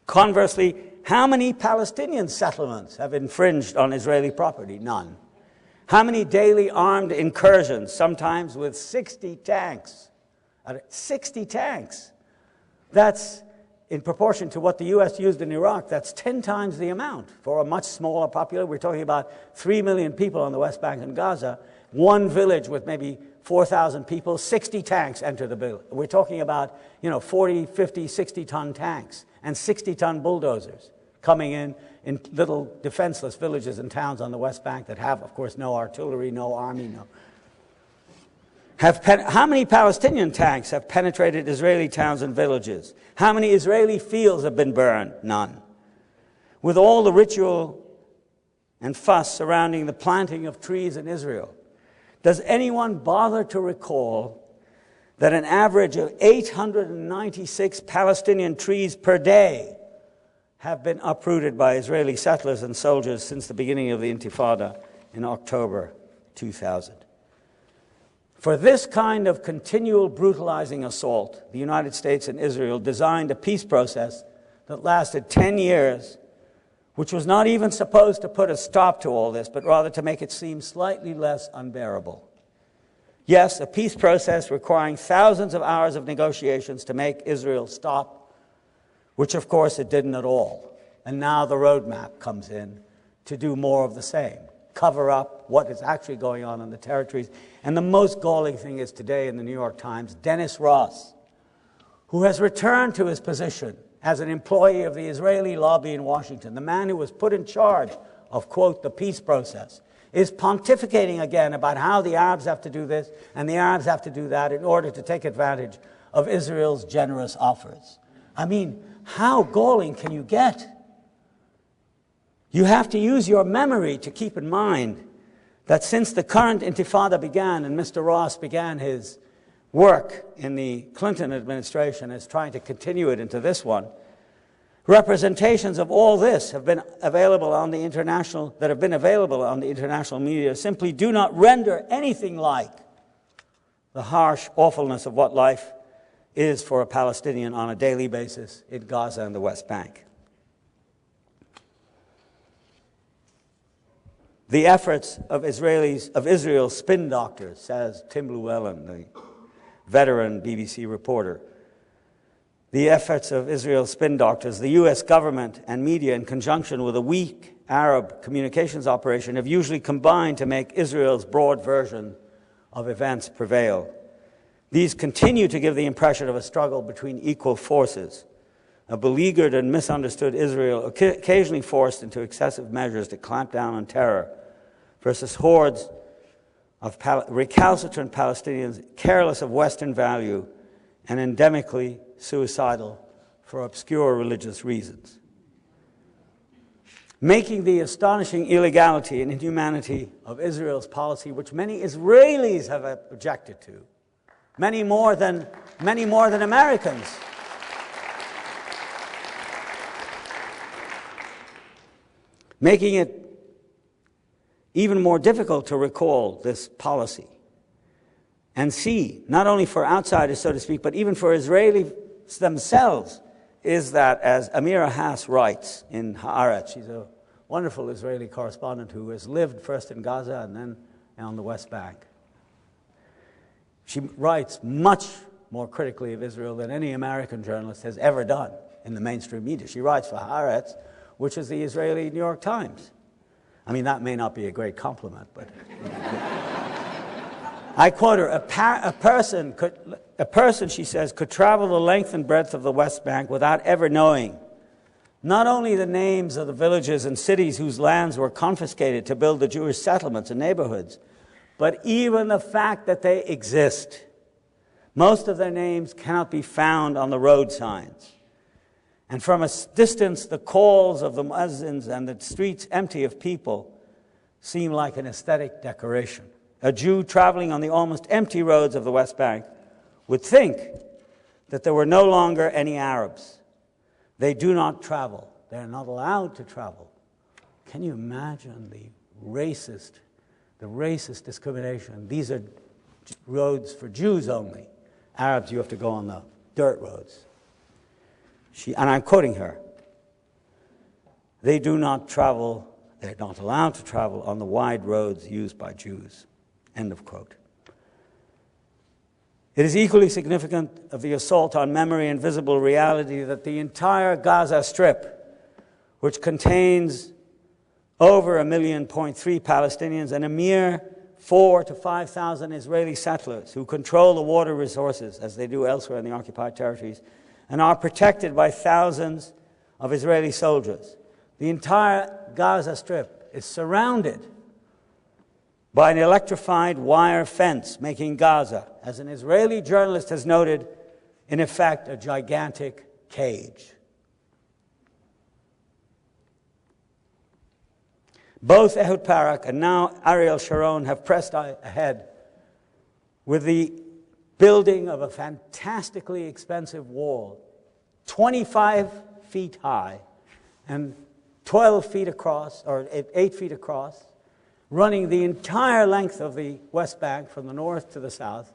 Conversely, how many Palestinian settlements have infringed on Israeli property? None. How many daily armed incursions, sometimes with 60 tanks? 60 tanks. That's, in proportion to what the U.S. used in Iraq, that's 10 times the amount for a much smaller population. We're talking about 3 million people on the West Bank and Gaza. One village with maybe 4,000 people, 60 tanks enter the village. We're talking about, 40, 50, 60-ton tanks and 60-ton bulldozers coming in little defenseless villages and towns on the West Bank that have, of course, no artillery, no army, no. How many Palestinian tanks have penetrated Israeli towns and villages? How many Israeli fields have been burned? None. With all the ritual and fuss surrounding the planting of trees in Israel, does anyone bother to recall that an average of 896 Palestinian trees per day have been uprooted by Israeli settlers and soldiers since the beginning of the Intifada in October 2000? For this kind of continual brutalizing assault, the United States and Israel designed a peace process that lasted 10 years, which was not even supposed to put a stop to all this, but rather to make it seem slightly less unbearable. Yes, a peace process requiring thousands of hours of negotiations to make Israel stop, which of course it didn't at all. And now the roadmap comes in to do more of the same, cover up what is actually going on in the territories. And the most galling thing is today in the New York Times, Dennis Ross, who has returned to his position as an employee of the Israeli lobby in Washington, the man who was put in charge of, quote, the peace process, is pontificating again about how the Arabs have to do this and the Arabs have to do that in order to take advantage of Israel's generous offers. I mean, how galling can you get? You have to use your memory to keep in mind that since the current Intifada began and Mr. Ross began his work in the Clinton administration is trying to continue it into this one, representations of all this have been available on the international media simply do not render anything like the harsh awfulness of what life is for a Palestinian on a daily basis in Gaza and the West Bank. The efforts of Israel's spin doctors, says Tim Llewellyn, the veteran BBC reporter, the efforts of Israel's spin doctors, the U.S. government and media in conjunction with a weak Arab communications operation have usually combined to make Israel's broad version of events prevail. These continue to give the impression of a struggle between equal forces, a beleaguered and misunderstood Israel occasionally forced into excessive measures to clamp down on terror versus hordes of recalcitrant Palestinians careless of Western value and endemically suicidal for obscure religious reasons. Making the astonishing illegality and inhumanity of Israel's policy, which many Israelis have objected to, many more than Americans. Making it even more difficult to recall this policy and see, not only for outsiders, so to speak, but even for Israelis themselves, is that, as Amira Haas writes in Haaretz, she's a wonderful Israeli correspondent who has lived first in Gaza and then on the West Bank. She writes much more critically of Israel than any American journalist has ever done in the mainstream media. She writes for Haaretz, which is the Israeli New York Times. I mean, that may not be a great compliment, but I quote her, a person, she says, could travel the length and breadth of the West Bank without ever knowing not only the names of the villages and cities whose lands were confiscated to build the Jewish settlements and neighborhoods, but even the fact that they exist. Most of their names cannot be found on the road signs. And from a distance, the calls of the muezzins and the streets empty of people seem like an aesthetic decoration. A Jew traveling on the almost empty roads of the West Bank would think that there were no longer any Arabs. They do not travel. They're not allowed to travel. Can you imagine the racist discrimination? These are roads for Jews only. Arabs, you have to go on the dirt roads. And I'm quoting her. They do not travel, they're not allowed to travel on the wide roads used by Jews. End of quote. It is equally significant of the assault on memory and visible reality that the entire Gaza Strip, which contains over 1.3 million Palestinians and a mere 4,000 to 5,000 Israeli settlers who control the water resources, as they do elsewhere in the occupied territories, and are protected by thousands of Israeli soldiers. The entire Gaza Strip is surrounded by an electrified wire fence, making Gaza, as an Israeli journalist has noted, in effect a gigantic cage. Both Ehud Barak and now Ariel Sharon have pressed ahead with the building of a fantastically expensive wall, 25 feet high and 12 feet across, or 8 feet across, running the entire length of the West Bank from the north to the south,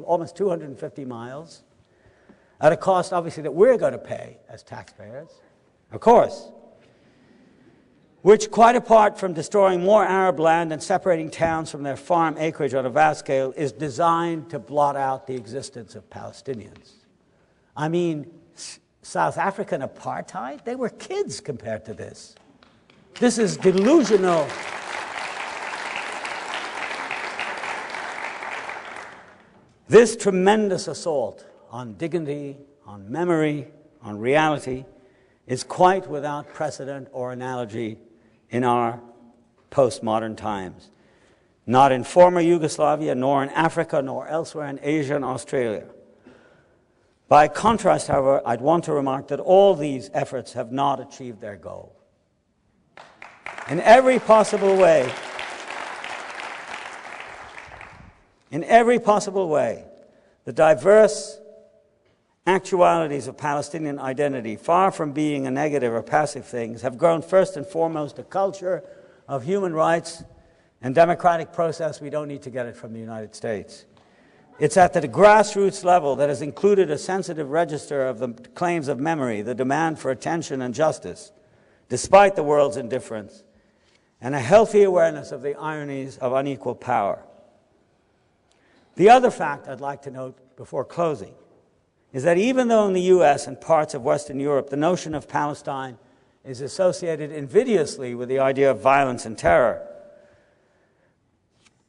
almost 250 miles, at a cost, obviously, that we're going to pay as taxpayers, of course, which, quite apart from destroying more Arab land and separating towns from their farm acreage on a vast scale, is designed to blot out the existence of Palestinians. I mean, South African apartheid, they were kids compared to this. This is delusional. This tremendous assault on dignity, on memory, on reality, is quite without precedent or analogy in our postmodern times. Not in former Yugoslavia, nor in Africa, nor elsewhere in Asia and Australia. By contrast, however, I'd want to remark that all these efforts have not achieved their goal. In every possible way, the diverse actualities of Palestinian identity, far from being a negative or passive thing, have grown first and foremost a culture of human rights and democratic process. We don't need to get it from the United States. It's at the grassroots level that has included a sensitive register of the claims of memory, the demand for attention and justice, despite the world's indifference, and a healthy awareness of the ironies of unequal power. The other fact I'd like to note before closing is that even though in the U.S. and parts of Western Europe the notion of Palestine is associated invidiously with the idea of violence and terror,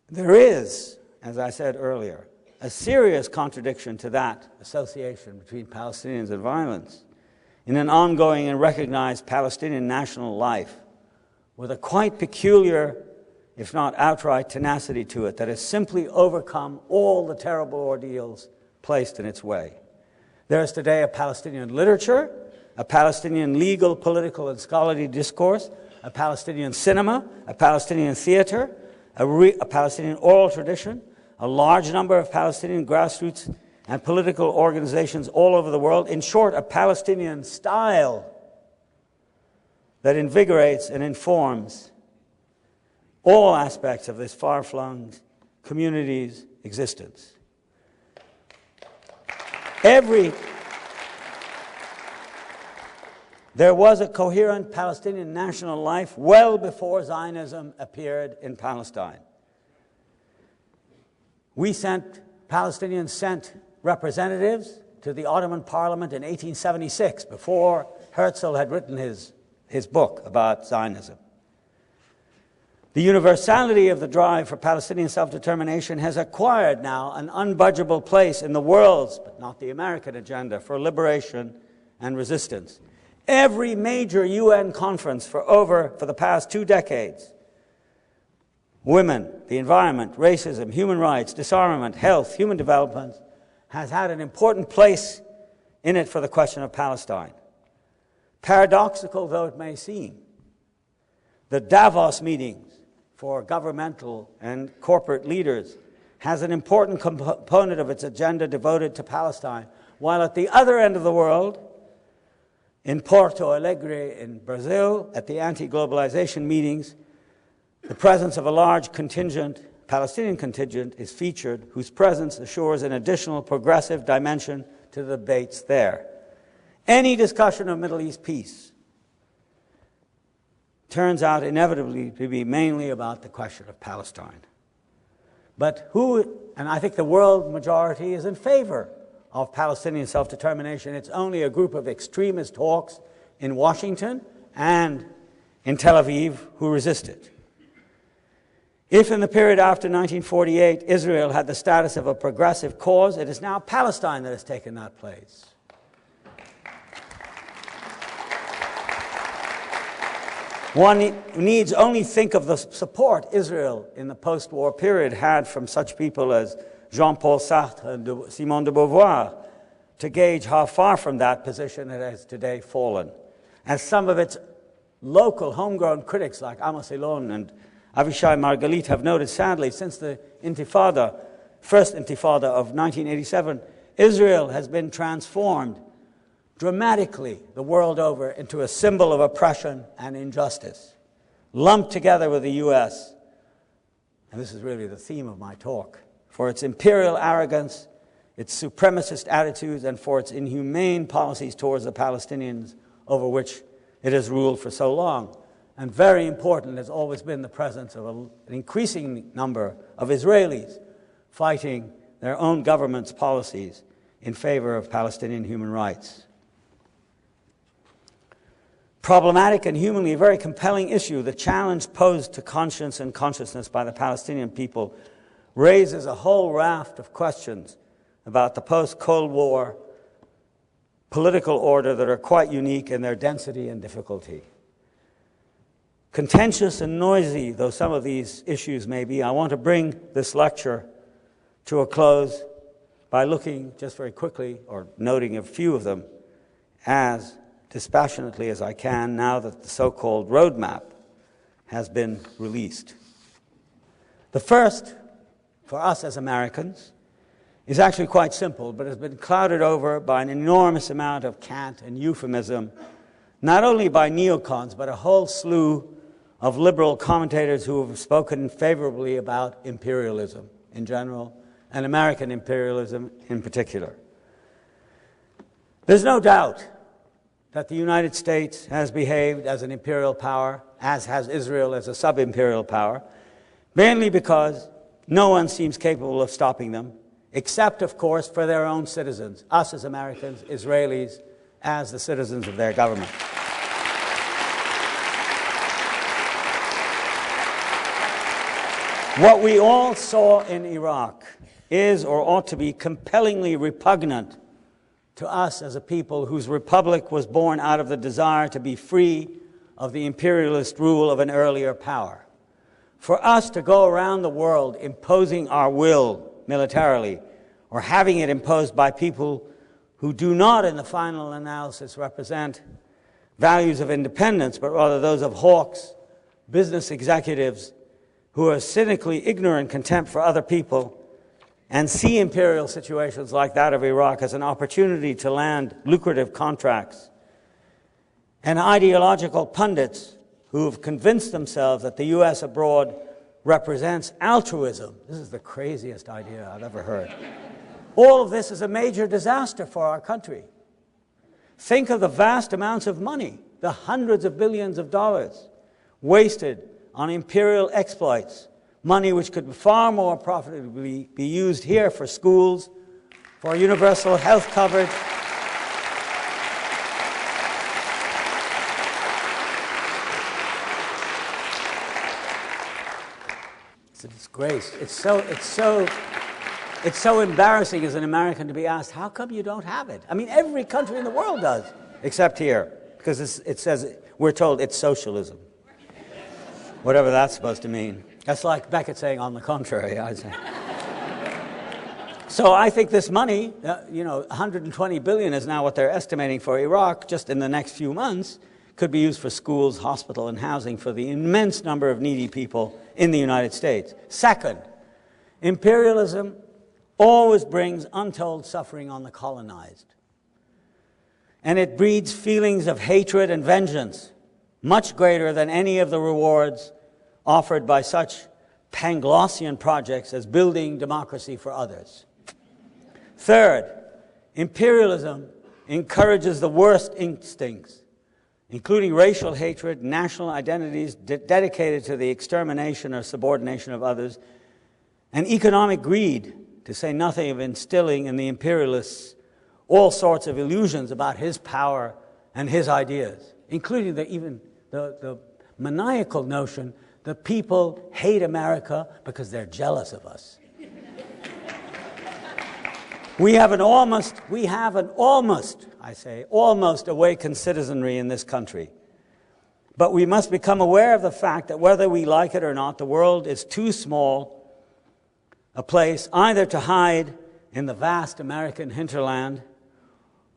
there is, as I said earlier, a serious contradiction to that association between Palestinians and violence in an ongoing and recognized Palestinian national life with a quite peculiar, if not outright, tenacity to it that has simply overcome all the terrible ordeals placed in its way. There is today a Palestinian literature, a Palestinian legal, political, and scholarly discourse, a Palestinian cinema, a Palestinian theater, a Palestinian oral tradition, a large number of Palestinian grassroots and political organizations all over the world. In short, a Palestinian style that invigorates and informs all aspects of this far-flung community's existence. There was a coherent Palestinian national life well before Zionism appeared in Palestine. Palestinians sent representatives to the Ottoman Parliament in 1876, before Herzl had written his book about Zionism. The universality of the drive for Palestinian self-determination has acquired now an unbudgeable place in the world's, but not the American, agenda for liberation and resistance. Every major UN conference for the past 2 decades women, the environment, racism, human rights, disarmament, health, human development, has had an important place in it for the question of Palestine. Paradoxical though it may seem, the Davos meetings for governmental and corporate leaders has an important component of its agenda devoted to Palestine, while at the other end of the world, in Porto Alegre in Brazil, at the anti-globalization meetings, the presence of a large contingent, Palestinian contingent, is featured, whose presence assures an additional progressive dimension to the debates there. Any discussion of Middle East peace turns out inevitably to be mainly about the question of Palestine. But and I think the world majority is in favor of Palestinian self-determination. It's only a group of extremist hawks in Washington and in Tel Aviv who resist it. If in the period after 1948 Israel had the status of a progressive cause, it is now Palestine that has taken that place. One needs only think of the support Israel in the post-war period had from such people as Jean-Paul Sartre and Simone de Beauvoir to gauge how far from that position it has today fallen. As some of its local homegrown critics like Amos Elon and Avishai Margalit have noted, sadly, since the Intifada, first Intifada of 1987, Israel has been transformed dramatically the world over into a symbol of oppression and injustice, lumped together with the U.S., and this is really the theme of my talk, for its imperial arrogance, its supremacist attitudes, and for its inhumane policies towards the Palestinians over which it has ruled for so long. And very important has always been the presence of an increasing number of Israelis fighting their own government's policies in favor of Palestinian human rights. Problematic and humanly a very compelling issue, the challenge posed to conscience and consciousness by the Palestinian people raises a whole raft of questions about the post-Cold War political order that are quite unique in their density and difficulty. Contentious and noisy though some of these issues may be, I want to bring this lecture to a close by looking just very quickly, or noting a few of them, as dispassionately as I can, now that the so-called roadmap has been released. The first, for us as Americans, is actually quite simple, but has been clouded over by an enormous amount of cant and euphemism, not only by neocons, but a whole slew of liberal commentators who have spoken favorably about imperialism in general, and American imperialism in particular. There's no doubt that the United States has behaved as an imperial power, as has Israel as a sub-imperial power, mainly because no one seems capable of stopping them, except, of course, for their own citizens, us as Americans, Israelis, as the citizens of their government. What we all saw in Iraq is, or ought to be, compellingly repugnant to us as a people whose republic was born out of the desire to be free of the imperialist rule of an earlier power. For us to go around the world imposing our will militarily, or having it imposed by people who do not, in the final analysis, represent values of independence, but rather those of hawks, business executives who are cynically ignorant contempt for other people, and see imperial situations like that of Iraq as an opportunity to land lucrative contracts, and ideological pundits who have convinced themselves that the U.S. abroad represents altruism. This is the craziest idea I've ever heard. All of this is a major disaster for our country. Think of the vast amounts of money, the hundreds of billions of dollars wasted on imperial exploits, money which could far more profitably be used here for schools, for universal health coverage, it's a disgrace. It's so embarrassing as an American to be asked, how come you don't have it? I mean, every country in the world does, except here, because it says, we're told it's socialism, whatever that's supposed to mean. That's like Beckett saying, on the contrary, I'd say. So I think this money, $120 billion is now what they're estimating for Iraq just in the next few months, could be used for schools, hospital, and housing for the immense number of needy people in the United States. Second, imperialism always brings untold suffering on the colonized. And it breeds feelings of hatred and vengeance, much greater than any of the rewards offered by such Panglossian projects as building democracy for others. Third, imperialism encourages the worst instincts, including racial hatred, national identities dedicated to the extermination or subordination of others, and economic greed, to say nothing of instilling in the imperialists all sorts of illusions about his power and his ideas, including even the maniacal notion that people hate America because they're jealous of us. We have an almost awakened citizenry in this country. But we must become aware of the fact that whether we like it or not, the world is too small a place either to hide in the vast American hinterland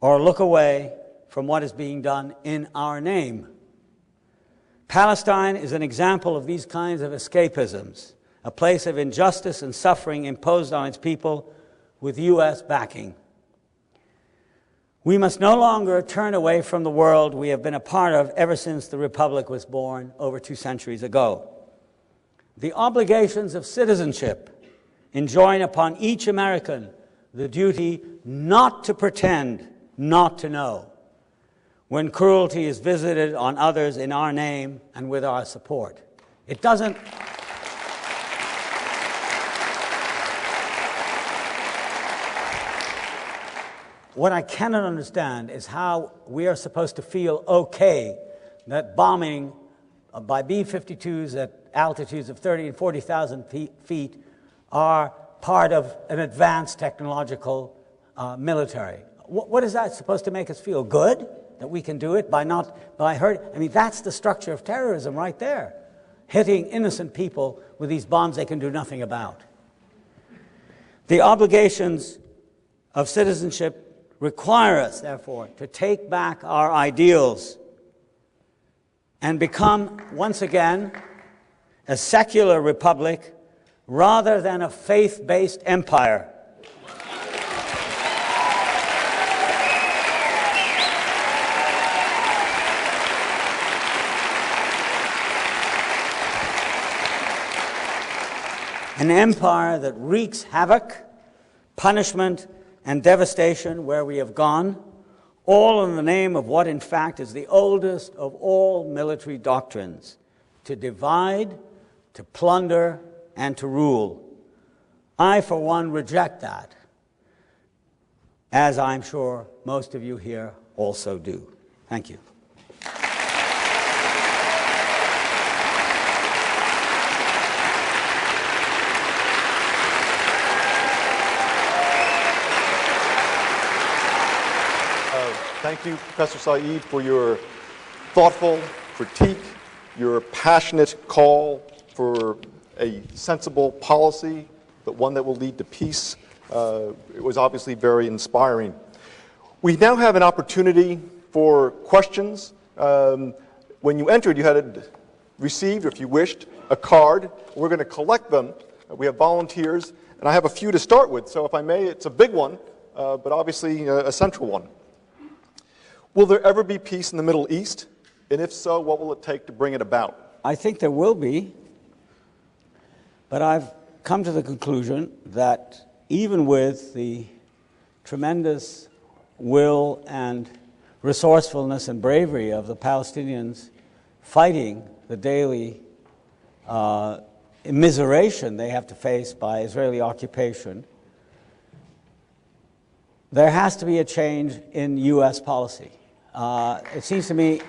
or look away from what is being done in our name. Palestine is an example of these kinds of escapisms, a place of injustice and suffering imposed on its people with U.S. backing. We must no longer turn away from the world we have been a part of ever since the Republic was born over 2 centuries ago. The obligations of citizenship enjoin upon each American the duty not to pretend not to know when cruelty is visited on others in our name and with our support. It doesn't... What I cannot understand is how we are supposed to feel okay that bombing by B-52s at altitudes of 30 and 40,000 feet are part of an advanced technological military. What is that supposed to make us feel? Good? That we can do it by hurting? I mean, that's the structure of terrorism right there. Hitting innocent people with these bombs they can do nothing about. The obligations of citizenship require us, therefore, to take back our ideals and become, once again, a secular republic rather than a faith-based empire. An empire that wreaks havoc, punishment, and devastation where we have gone, all in the name of what in fact is the oldest of all military doctrines, to divide, to plunder, and to rule. I, for one, reject that, as I'm sure most of you here also do. Thank you. Thank you, Professor Said, for your thoughtful critique, your passionate call for a sensible policy, but one that will lead to peace. It was obviously very inspiring. We now have an opportunity for questions. When you entered, you had received, or if you wished, a card. We're going to collect them. We have volunteers, and I have a few to start with. So if I may, it's a big one, but obviously a central one. Will there ever be peace in the Middle East? And if so, what will it take to bring it about? I think there will be, but I've come to the conclusion that even with the tremendous will and resourcefulness and bravery of the Palestinians fighting the daily immiseration they have to face by Israeli occupation, there has to be a change in U.S. policy. It seems to me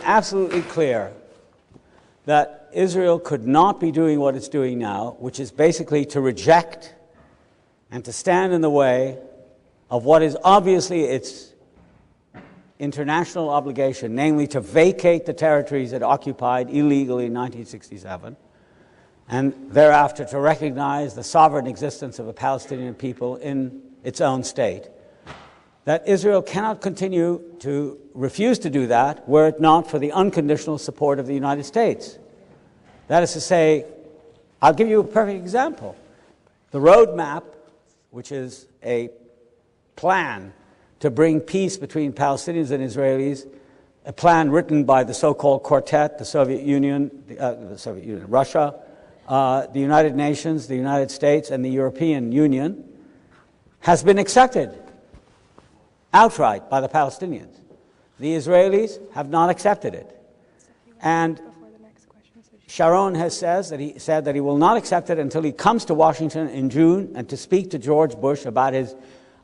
absolutely clear that Israel could not be doing what it's doing now, which is basically to reject and to stand in the way of what is obviously its international obligation, namely to vacate the territories it occupied illegally in 1967, and thereafter to recognize the sovereign existence of a Palestinian people in its own state, that Israel cannot continue to refuse to do that were it not for the unconditional support of the United States. That is to say, I'll give you a perfect example. The roadmap, which is a plan to bring peace between Palestinians and Israelis, a plan written by the so-called Quartet, the Soviet Union, Russia, the United Nations, the United States, and the European Union, has been accepted outright by the Palestinians. The Israelis have not accepted it. And Sharon has said that he will not accept it until he comes to Washington in June and to speak to George Bush about his,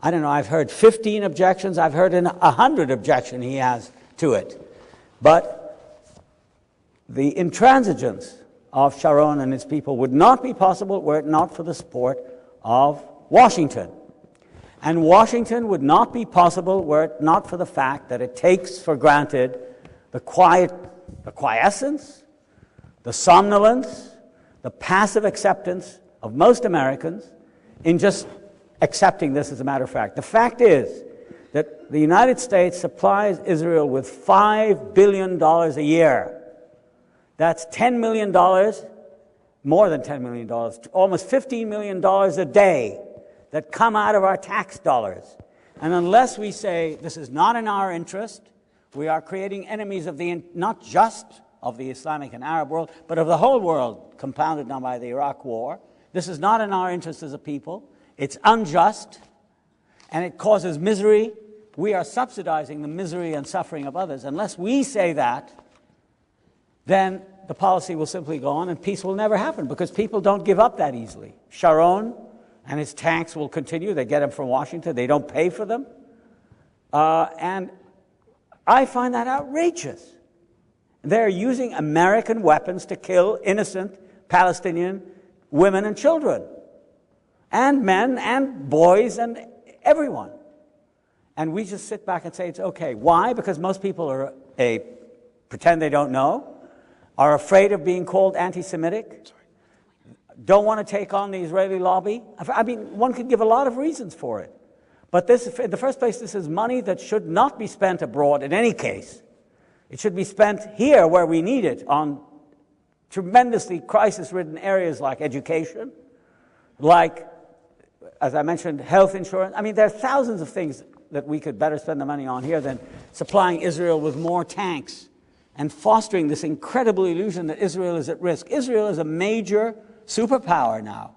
I don't know, I've heard 15 objections, I've heard 100 objections he has to it. But the intransigence of Sharon and his people would not be possible were it not for the support of Washington. And Washington would not be possible were it not for the fact that it takes for granted the quiescence, the somnolence, the passive acceptance of most Americans in just accepting this as a matter of fact. The fact is that the United States supplies Israel with $5 billion a year. That's $10 million, more than $10 million, almost $15 million a day that come out of our tax dollars. And unless we say this is not in our interest, we are creating enemies of not just of the Islamic and Arab world, but of the whole world, compounded now by the Iraq War. This is not in our interest as a people. It's unjust, and it causes misery. We are subsidizing the misery and suffering of others. Unless we say that, then the policy will simply go on and peace will never happen, because people don't give up that easily. Sharon and his tanks will continue. They get them from Washington. They don't pay for them. And I find that outrageous. They're using American weapons to kill innocent Palestinian women and children, and men and boys and everyone. And we just sit back and say it's okay. Why? Because most people are pretend they don't know, are afraid of being called anti-Semitic, don't want to take on the Israeli lobby. I mean, one could give a lot of reasons for it. But this, in the first place, this is money that should not be spent abroad in any case. It should be spent here where we need it, on tremendously crisis-ridden areas like education, like, as I mentioned, health insurance. I mean, there are thousands of things that we could better spend the money on here than supplying Israel with more tanks and fostering this incredible illusion that Israel is at risk. Israel is a major superpower now.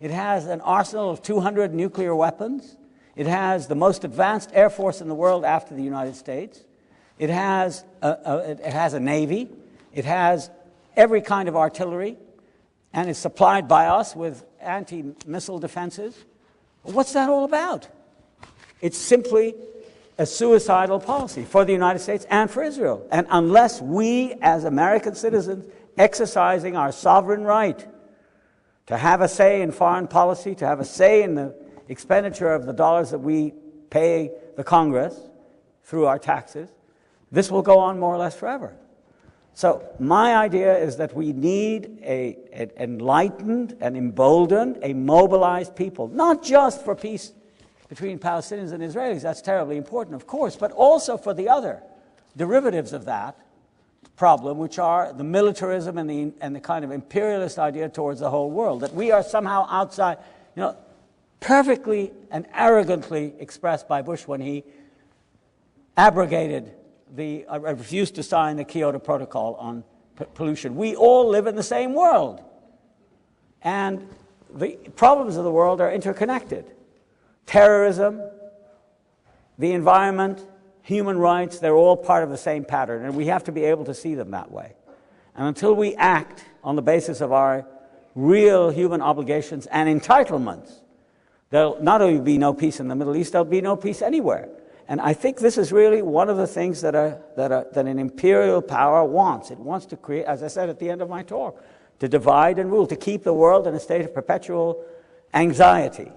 It has an arsenal of 200 nuclear weapons. It has the most advanced air force in the world after the United States. It has a navy. It has every kind of artillery, and it's supplied by us with anti-missile defenses. What's that all about? It's simply a suicidal policy for the United States and for Israel. And unless we, as American citizens, exercising our sovereign right to have a say in foreign policy, to have a say in the expenditure of the dollars that we pay the Congress through our taxes, this will go on more or less forever. So my idea is that we need an enlightened, an emboldened, a mobilized people, not just for peace between Palestinians and Israelis, that's terribly important, of course, but also for the other derivatives of that problem, which are the militarism and the kind of imperialist idea towards the whole world, that we are somehow outside, perfectly and arrogantly expressed by Bush when he abrogated refused to sign the Kyoto Protocol on pollution. We all live in the same world, and the problems of the world are interconnected. Terrorism, the environment, human rights, they're all part of the same pattern, and we have to be able to see them that way. And until we act on the basis of our real human obligations and entitlements, there'll not only be no peace in the Middle East, there'll be no peace anywhere. And I think this is really one of the things that an imperial power wants. It wants to create, as I said at the end of my talk, to divide and rule, to keep the world in a state of perpetual anxiety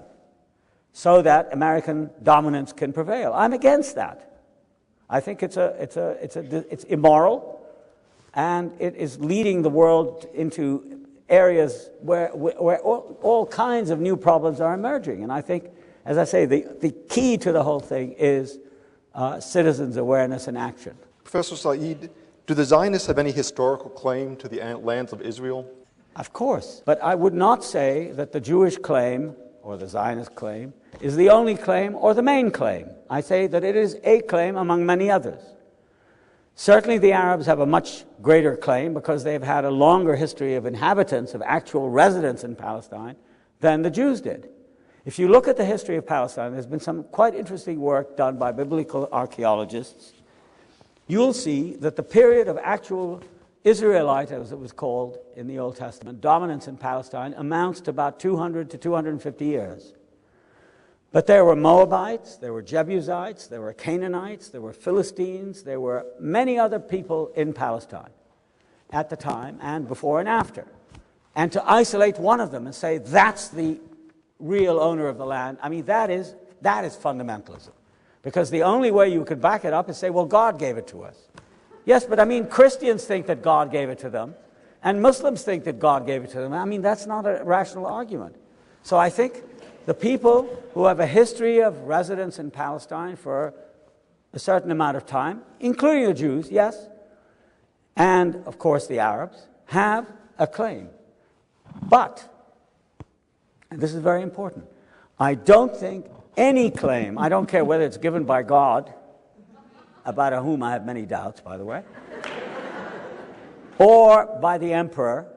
so that American dominance can prevail. I'm against that. I think it's immoral, and it is leading the world into areas where all kinds of new problems are emerging. And I think, as I say, the key to the whole thing is citizens' awareness and action. Professor Said, do the Zionists have any historical claim to the lands of Israel? Of course, but I would not say that the Jewish claim or the Zionist claim is the only claim or the main claim. I say that it is a claim among many others. Certainly the Arabs have a much greater claim because they've had a longer history of inhabitants, of actual residents in Palestine, than the Jews did. If you look at the history of Palestine, there's been some quite interesting work done by biblical archaeologists. You'll see that the period of actual Israelite, as it was called in the Old Testament, dominance in Palestine amounts to about 200 to 250 years. But there were Moabites, there were Jebusites, there were Canaanites, there were Philistines, there were many other people in Palestine at the time and before and after. And to isolate one of them and say that's the real owner of the land, I mean, that is fundamentalism. Because the only way you could back it up is say, well, God gave it to us. Yes, but I mean, Christians think that God gave it to them, and Muslims think that God gave it to them. I mean, that's not a rational argument. So I think the people who have a history of residence in Palestine for a certain amount of time, including the Jews, yes, and of course the Arabs, have a claim. But, and this is very important, I don't think any claim, I don't care whether it's given by God, about whom I have many doubts, by the way, or by the emperor,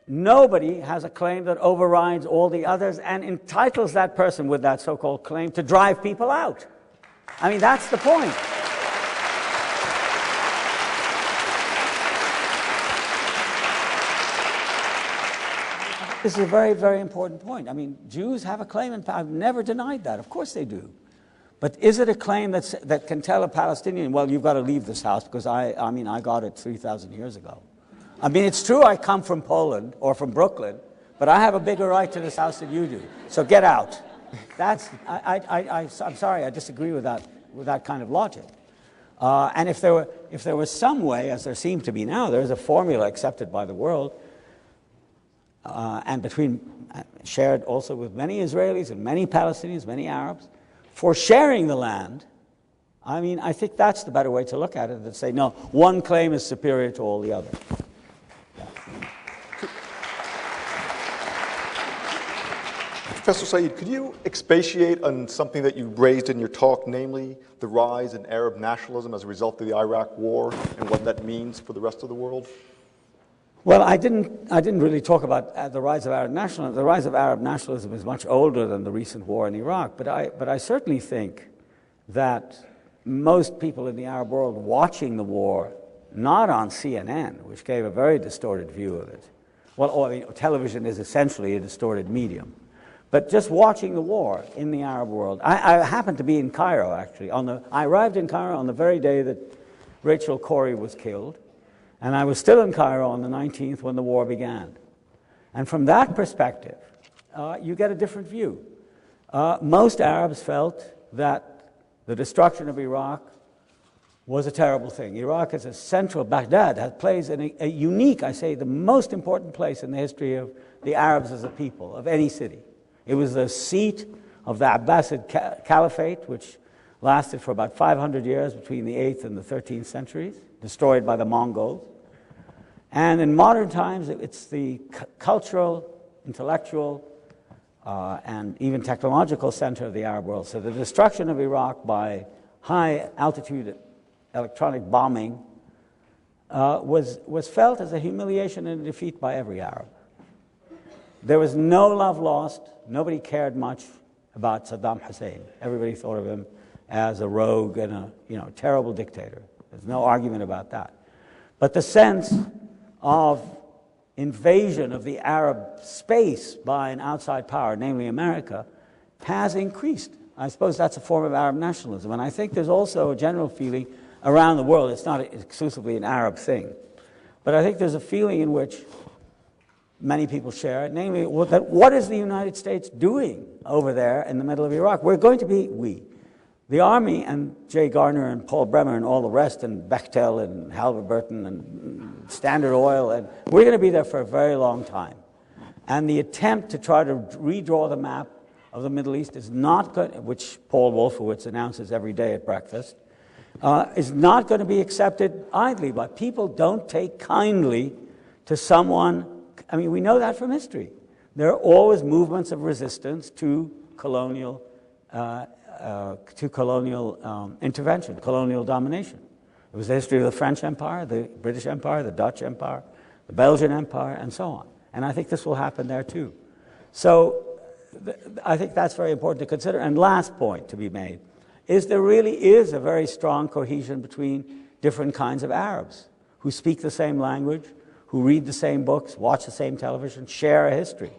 nobody has a claim that overrides all the others and entitles that person with that so-called claim to drive people out. I mean, that's the point. This is a very, very important point. I mean, Jews have a claim, and I've never denied that. Of course they do. But is it a claim that can tell a Palestinian, well, you've got to leave this house because I got it 3,000 years ago? I mean, it's true I come from Poland or from Brooklyn, but I have a bigger right to this house than you do. So get out. I'm sorry, I disagree with that kind of logic. And if there was some way, as there seems to be now, there is a formula accepted by the world, and shared also with many Israelis and many Palestinians, many Arabs, for sharing the land. I mean, I think that's the better way to look at it, than say, no, one claim is superior to all the others. Professor Said, could you expatiate on something that you raised in your talk, namely the rise in Arab nationalism as a result of the Iraq War and what that means for the rest of the world? Well, I didn't really talk about the rise of Arab nationalism. The rise of Arab nationalism is much older than the recent war in Iraq, but I certainly think that most people in the Arab world watching the war, not on CNN, which gave a very distorted view of it. Well, I mean, television is essentially a distorted medium. But just watching the war in the Arab world, I happened to be in Cairo, actually. I arrived in Cairo on the very day that Rachel Corrie was killed, and I was still in Cairo on the 19th when the war began. And from that perspective, you get a different view. Most Arabs felt that the destruction of Iraq was a terrible thing. Iraq is a central, Baghdad plays a unique, I say, the most important place in the history of the Arabs as a people, of any city. It was the seat of the Abbasid Caliphate, which lasted for about 500 years between the 8th and the 13th centuries, destroyed by the Mongols. And in modern times, it's the cultural, intellectual, and even technological center of the Arab world. So the destruction of Iraq by high-altitude electronic bombing was felt as a humiliation and a defeat by every Arab. There was no love lost. Nobody cared much about Saddam Hussein. Everybody thought of him as a rogue and a terrible dictator. There's no argument about that. But the sense of invasion of the Arab space by an outside power, namely America, has increased. I suppose that's a form of Arab nationalism. And I think there's also a general feeling around the world, it's not exclusively an Arab thing, but I think there's a feeling in which many people share it, namely, what is the United States doing over there in the middle of Iraq? We're going to be, The Army and Jay Garner and Paul Bremer and all the rest, and Bechtel and Halliburton and Standard Oil, and we're going to be there for a very long time. And the attempt to try to redraw the map of the Middle East is not going, which Paul Wolfowitz announces every day at breakfast, is not going to be accepted idly. But people don't take kindly to someone. I mean, we know that from history. There are always movements of resistance to colonial intervention, colonial domination. It was the history of the French Empire, the British Empire, the Dutch Empire, the Belgian Empire, and so on. And I think this will happen there too. So I think that's very important to consider. And last point to be made is there really is a very strong cohesion between different kinds of Arabs who speak the same language, who read the same books, watch the same television, share a history.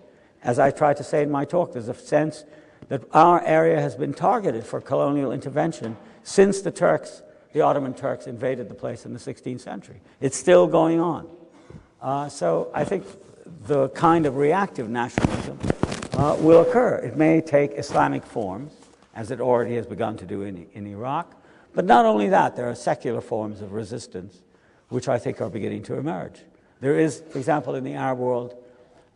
As I tried to say in my talk, there's a sense that our area has been targeted for colonial intervention since the Turks, the Ottoman Turks, invaded the place in the 16th century. It's still going on. So I think the kind of reactive nationalism will occur. It may take Islamic forms, as it already has begun to do in Iraq. But not only that, there are secular forms of resistance, which I think are beginning to emerge. There is, for example, in the Arab world,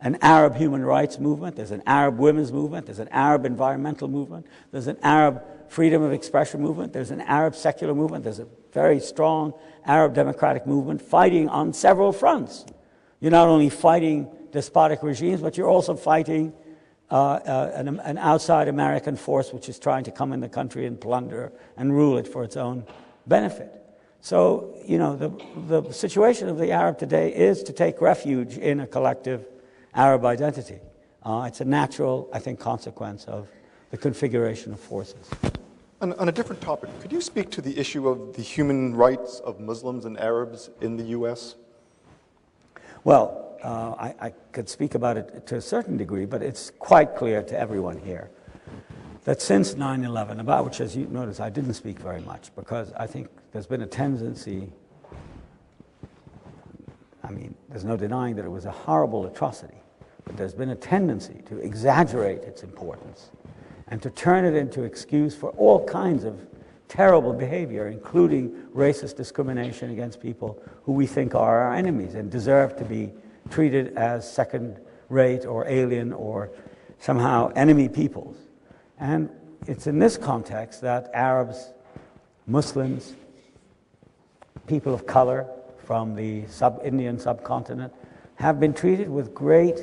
an Arab human rights movement, there's an Arab women's movement, there's an Arab environmental movement, there's an Arab freedom of expression movement, there's an Arab secular movement, there's a very strong Arab democratic movement fighting on several fronts. You're not only fighting despotic regimes, but you're also fighting an outside American force which is trying to come in the country and plunder and rule it for its own benefit. So, you know, the situation of the Arab today is to take refuge in a collective Arab identity. It's a natural, I think, consequence of the configuration of forces. On a different topic, could you speak to the issue of the human rights of Muslims and Arabs in the U.S.? Well, I could speak about it to a certain degree, but it's quite clear to everyone here that since 9/11, about which, as you notice, I didn't speak very much, because I think there's been a tendency, I mean, there's no denying that it was a horrible atrocity, but there's been a tendency to exaggerate its importance and to turn it into excuse for all kinds of terrible behavior, including racist discrimination against people who we think are our enemies and deserve to be treated as second-rate or alien or somehow enemy peoples. And it's in this context that Arabs, Muslims, people of color from the Indian subcontinent have been treated with great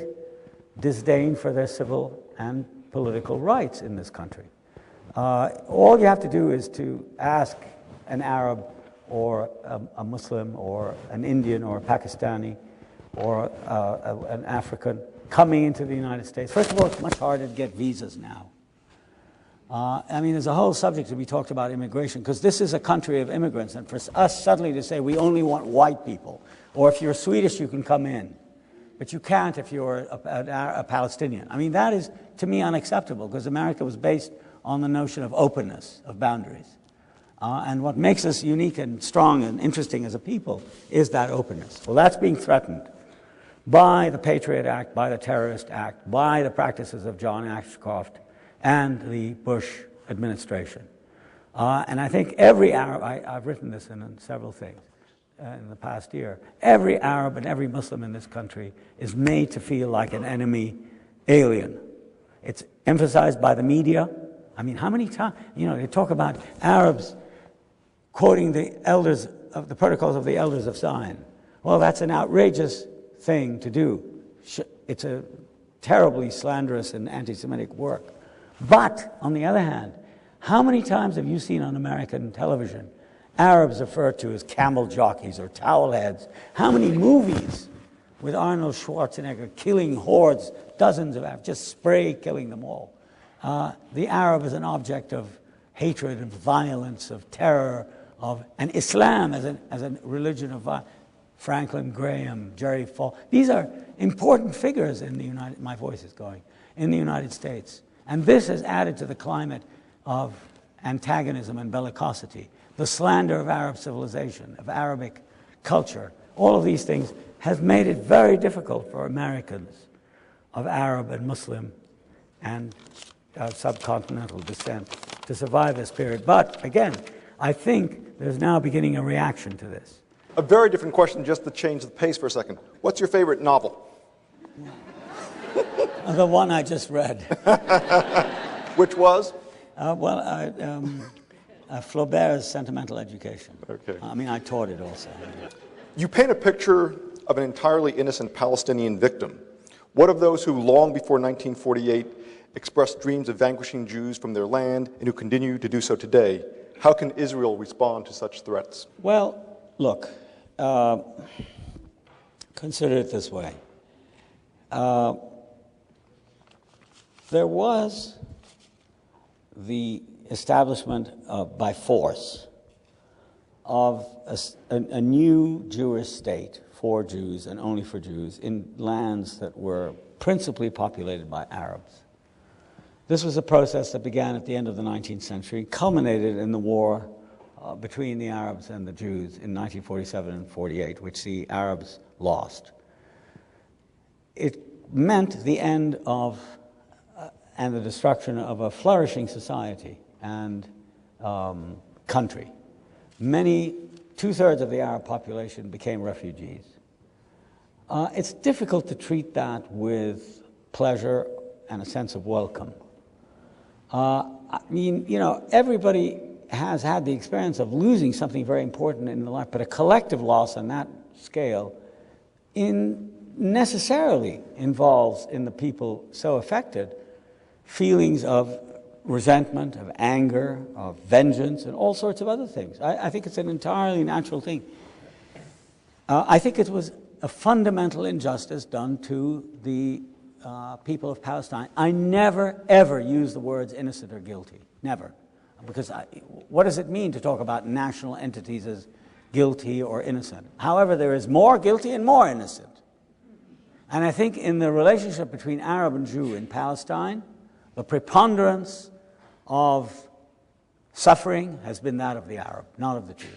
disdain for their civil and political rights in this country. All you have to do is to ask an Arab or a Muslim or an Indian or a Pakistani or an African coming into the United States. First of all, it's much harder to get visas now. I mean, there's a whole subject to be talked about immigration, because this is a country of immigrants, and for us suddenly to say we only want white people, or if you're Swedish you can come in, but you can't if you're a Palestinian. I mean, that is, to me, unacceptable, because America was based on the notion of openness, of boundaries. And what makes us unique and strong and interesting as a people is that openness. Well, that's being threatened by the Patriot Act, by the Terrorist Act, by the practices of John Ashcroft and the Bush administration. And I think every Arab, I've written this in several things in the past year, every Arab and every Muslim in this country is made to feel like an enemy alien. It's emphasized by the media. I mean, how many times, you know, they talk about Arabs quoting the elders of the protocols of the elders of Zion. Well, that's an outrageous thing to do. It's a terribly slanderous and anti-Semitic work. But, on the other hand, how many times have you seen on American television Arabs referred to as camel jockeys or towel heads? How many movies with Arnold Schwarzenegger killing hordes, dozens of Arabs, just spray killing them all? The Arab is an object of hatred, of violence, of terror, and Islam as a religion of violence. Franklin Graham, Jerry Falwell. These are important figures in the in the United States. And this has added to the climate of antagonism and bellicosity. The slander of Arab civilization, of Arabic culture, all of these things have made it very difficult for Americans of Arab and Muslim and subcontinental descent to survive this period. But, again, I think there's now beginning a reaction to this. A very different question, just to change the pace for a second. What's your favorite novel? The one I just read. Which was? Flaubert's Sentimental Education. Okay. I mean, I taught it also. You paint a picture of an entirely innocent Palestinian victim. What of those who, long before 1948, expressed dreams of vanquishing Jews from their land and who continue to do so today? How can Israel respond to such threats? Well, look, consider it this way. There was the establishment by force of a new Jewish state for Jews and only for Jews in lands that were principally populated by Arabs. This was a process that began at the end of the 19th century, culminated in the war between the Arabs and the Jews in 1947 and 48, which the Arabs lost. It meant the end of and the destruction of a flourishing society and country. Two-thirds of the Arab population became refugees. It's difficult to treat that with pleasure and a sense of welcome. I mean, you know, everybody has had the experience of losing something very important in their life, but a collective loss on that scale necessarily involves in the people so affected feelings of resentment, of anger, of vengeance, and all sorts of other things. I think it's an entirely natural thing. I think it was a fundamental injustice done to the people of Palestine. I never, ever use the words innocent or guilty. Never. Because what does it mean to talk about national entities as guilty or innocent? However, there is more guilty and more innocent. And I think in the relationship between Arab and Jew in Palestine, the preponderance of suffering has been that of the Arab, not of the Jew.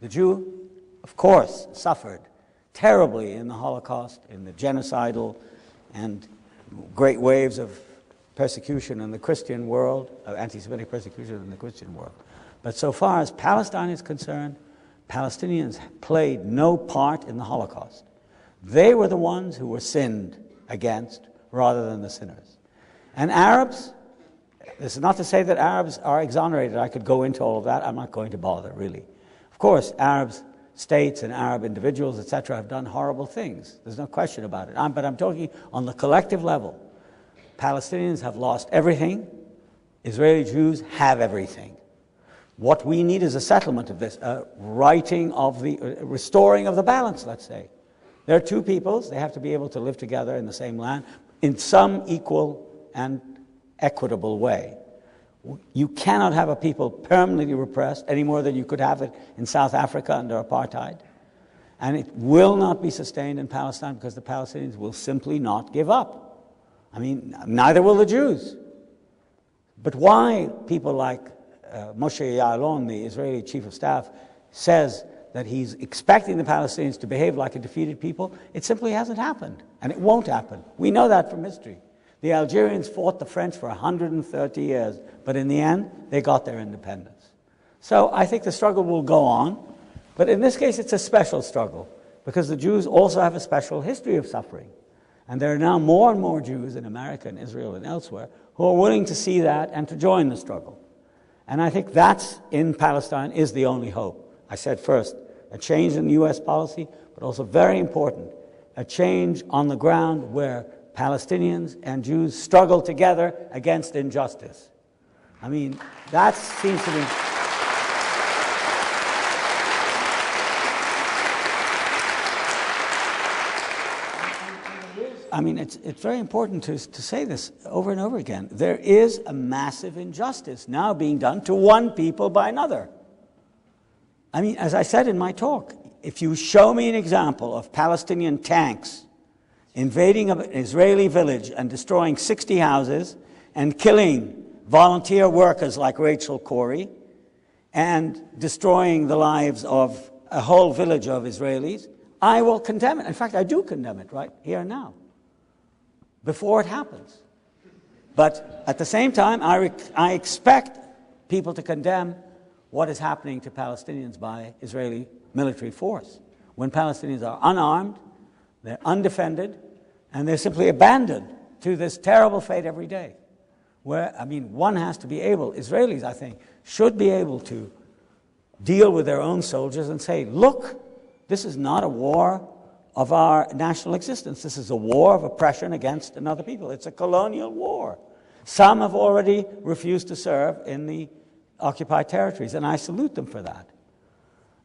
The Jew, of course, suffered terribly in the Holocaust, in the genocidal and great waves of persecution in the Christian world, of anti-Semitic persecution in the Christian world. But so far as Palestine is concerned, Palestinians played no part in the Holocaust. They were the ones who were sinned against rather than the sinners. And Arabs, this is not to say that Arabs are exonerated. I could go into all of that. I'm not going to bother, really. Of course, Arab states and Arab individuals, etc., have done horrible things. There's no question about it. But I'm talking on the collective level. Palestinians have lost everything. Israeli Jews have everything. What we need is a settlement of this, a righting of the, restoring of the balance, let's say. There are two peoples. They have to be able to live together in the same land in some equal and equitable way. You cannot have a people permanently repressed any more than you could have it in South Africa under apartheid. And it will not be sustained in Palestine because the Palestinians will simply not give up. I mean, neither will the Jews. But why people like Moshe Ya'alon, the Israeli chief of staff, says that he's expecting the Palestinians to behave like a defeated people, it simply hasn't happened. And it won't happen. We know that from history. The Algerians fought the French for 130 years, but in the end, they got their independence. So I think the struggle will go on, but in this case, it's a special struggle, because the Jews also have a special history of suffering. And there are now more and more Jews in America and Israel and elsewhere who are willing to see that and to join the struggle. And I think that's, in Palestine, is the only hope. I said first, a change in U.S. policy, but also very important, a change on the ground where Palestinians and Jews struggle together against injustice. I mean, that seems to be... I mean, it's very important to say this over and over again. There is a massive injustice now being done to one people by another. I mean, as I said in my talk, if you show me an example of Palestinian tanks invading an Israeli village and destroying 60 houses and killing volunteer workers like Rachel Corrie and destroying the lives of a whole village of Israelis, I will condemn it. In fact, I do condemn it right here and now, before it happens. But at the same time, I expect people to condemn what is happening to Palestinians by Israeli military force, when Palestinians are unarmed, they're undefended, and they're simply abandoned to this terrible fate every day. Where, I mean, one has to be able, Israelis, I think, should be able to deal with their own soldiers and say, look, this is not a war of our national existence. This is a war of oppression against another people. It's a colonial war. Some have already refused to serve in the occupied territories, and I salute them for that.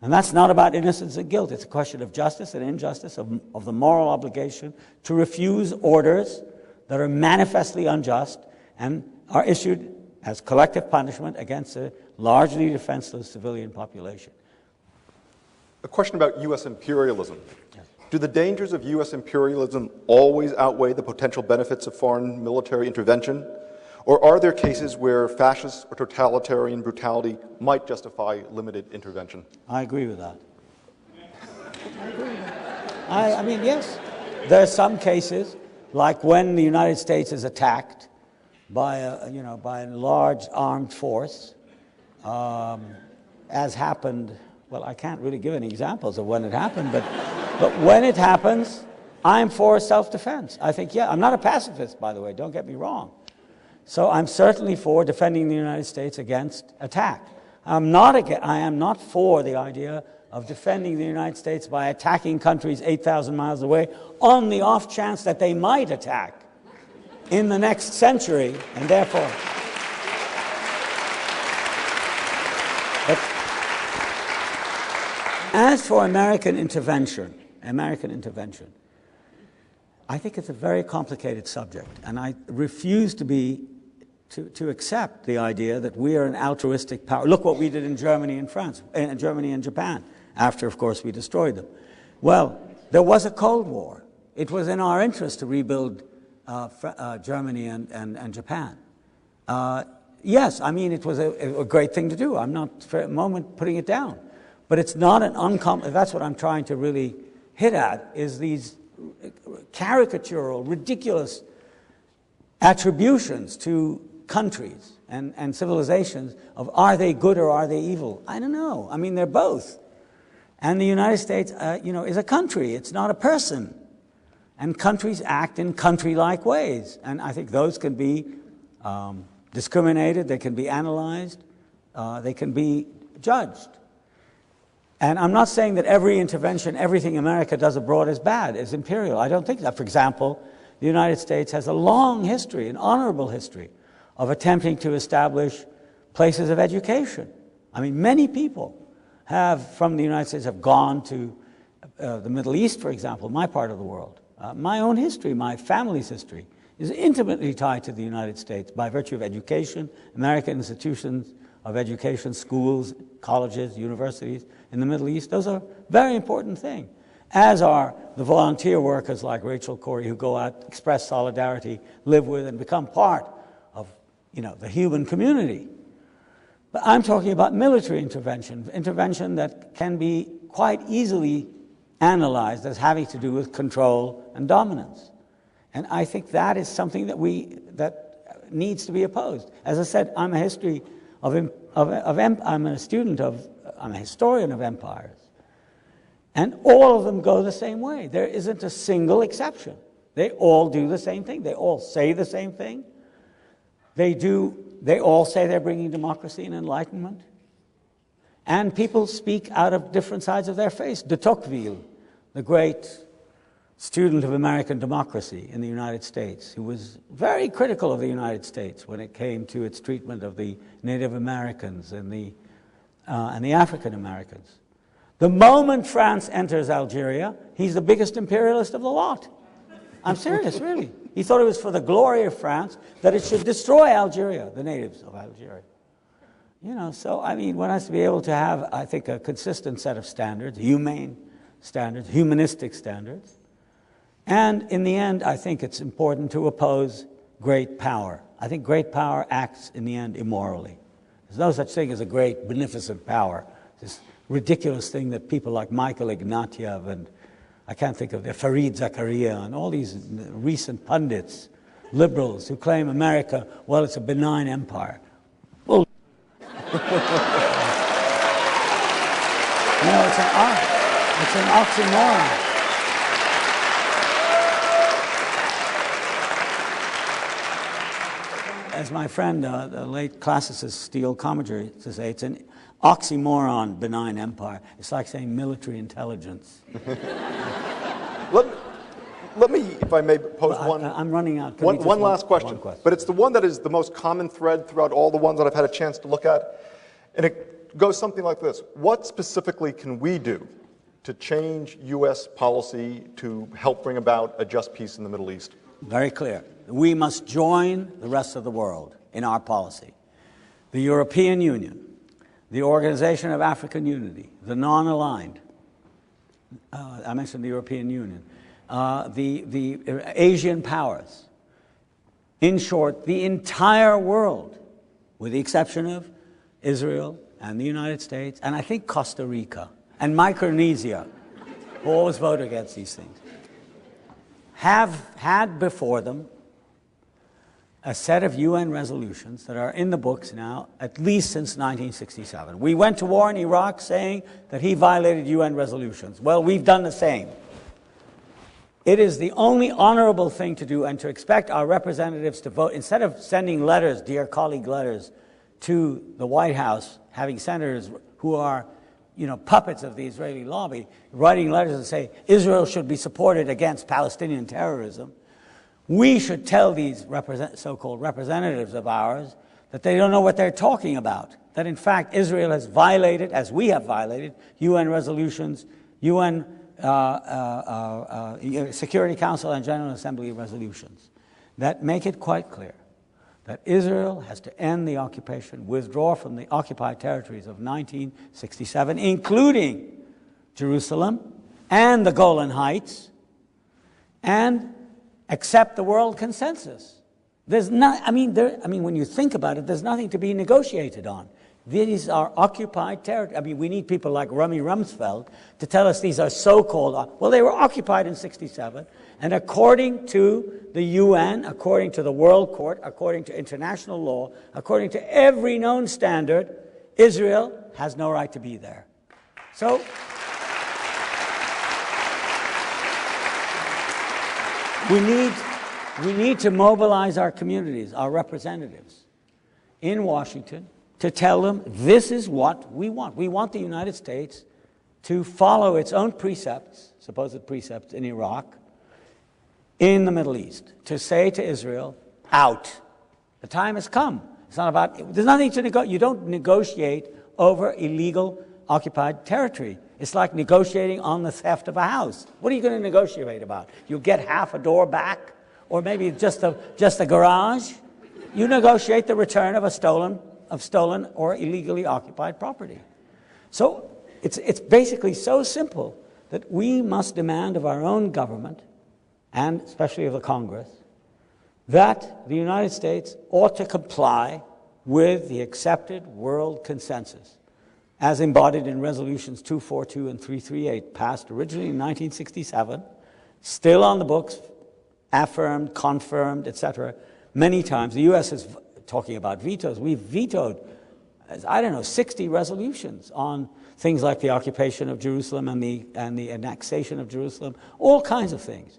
And that's not about innocence and guilt. It's a question of justice and injustice, of the moral obligation to refuse orders that are manifestly unjust and are issued as collective punishment against a largely defenseless civilian population. A question about U.S. imperialism. Yes. Do the dangers of U.S. imperialism always outweigh the potential benefits of foreign military intervention? Or are there cases where fascist or totalitarian brutality might justify limited intervention? I agree with that. I mean, yes. There are some cases, like when the United States is attacked by a large armed force, as happened. Well, I can't really give any examples of when it happened, but when it happens, I'm for self-defense. I think, yeah, I'm not a pacifist, by the way, don't get me wrong. So I'm certainly for defending the United States against attack. I am not for the idea of defending the United States by attacking countries 8,000 miles away on the off chance that they might attack in the next century, and therefore... But as for American intervention, I think it's a very complicated subject, and I refuse to accept the idea that we are an altruistic power. Look what we did in Germany and France, Germany and Japan, after, of course, we destroyed them. Well, there was a Cold War. It was in our interest to rebuild Germany and Japan. Yes, I mean, it was a great thing to do. I'm not for a moment putting it down. But it's not an that's what I'm trying to really hit at, is these caricatural, ridiculous attributions to countries and civilizations of are they good or are they evil? I don't know. I mean, they're both. And the United States, is a country. It's not a person. And countries act in country-like ways. And I think those can be discriminated, they can be analyzed, they can be judged. And I'm not saying that every intervention, everything America does abroad is bad, is imperial. I don't think that. For example, the United States has a long history, an honorable history, of attempting to establish places of education. I mean, many people from the United States have gone to the Middle East, for example, my part of the world. My own history, my family's history, is intimately tied to the United States by virtue of education, American institutions of education, schools, colleges, universities in the Middle East. Those are very important things, as are the volunteer workers like Rachel Corrie who go out, express solidarity, live with, and become part of the human community. But I'm talking about military intervention that can be quite easily analyzed as having to do with control and dominance. And I think that is something that needs to be opposed. As I said, I'm a historian of empires. And all of them go the same way. There isn't a single exception. They all do the same thing. They all say the same thing. They all say they're bringing democracy and enlightenment. And people speak out of different sides of their face. De Tocqueville, the great student of American democracy in the United States, who was very critical of the United States when it came to its treatment of the Native Americans and the African Americans. The moment France enters Algeria, he's the biggest imperialist of the lot. I'm serious, really. He thought it was for the glory of France that it should destroy Algeria, the natives of Algeria. So, I mean, one has to be able to have, I think, a consistent set of standards, humane standards, humanistic standards. And in the end, I think it's important to oppose great power. I think great power acts, in the end, immorally. There's no such thing as a great, beneficent power. This ridiculous thing that people like Michael Ignatieff and I can't think of Fareed Zakaria and all these recent pundits, liberals who claim America, well, it's a benign empire. Well, It's an oxymoron. As my friend, the late classicist Steele Commager used to say, it's an oxymoron, benign empire. It's like saying military intelligence. Let me, if I may, pose I'm running out. One last question. But it's the one that is the most common thread throughout all the ones that I've had a chance to look at. And it goes something like this. What specifically can we do to change U.S. policy to help bring about a just peace in the Middle East? Very clear. We must join the rest of the world in our policy. The European Union, the Organization of African Unity, the non-aligned, I mentioned the European Union, the Asian powers. In short, the entire world, with the exception of Israel and the United States, and I think Costa Rica and Micronesia, who always vote against these things, have had before them a set of UN resolutions that are in the books now, at least since 1967. We went to war in Iraq saying that he violated UN resolutions. Well, we've done the same. It is the only honorable thing to do, and to expect our representatives to vote, instead of sending letters, dear colleague letters, to the White House, having senators who are, puppets of the Israeli lobby, writing letters and say, Israel should be supported against Palestinian terrorism. We should tell these so-called representatives of ours that they don't know what they're talking about. That in fact, Israel has violated, as we have violated, UN resolutions, UN Security Council and General Assembly resolutions that make it quite clear that Israel has to end the occupation, withdraw from the occupied territories of 1967, including Jerusalem and the Golan Heights, and accept the world consensus. There's not, when you think about it, there's nothing to be negotiated on. These are occupied territories. We need people like Rami Rumsfeld to tell us these are so-called, well, they were occupied in 67, and according to the UN, according to the World Court, according to international law, according to every known standard, Israel has no right to be there. So, we need to mobilize our communities, our representatives in Washington, to tell them this is what we want. We want the United States to follow its own precepts, supposed precepts in Iraq, in the Middle East, to say to Israel, out. The time has come. It's not about, there's nothing to negotiate. You don't negotiate over illegal occupied territory. It's like negotiating on the theft of a house. What are you going to negotiate about? You'll get half a door back, or maybe just a garage. You negotiate the return of stolen or illegally occupied property. So it's basically so simple that we must demand of our own government, and especially of the Congress, that the United States ought to comply with the accepted world consensus, as embodied in resolutions 242 and 338, passed originally in 1967, still on the books, affirmed, confirmed, etc., many times. The U.S. is talking about vetoes. We've vetoed, 60 resolutions on things like the occupation of Jerusalem and the annexation of Jerusalem, all kinds of things.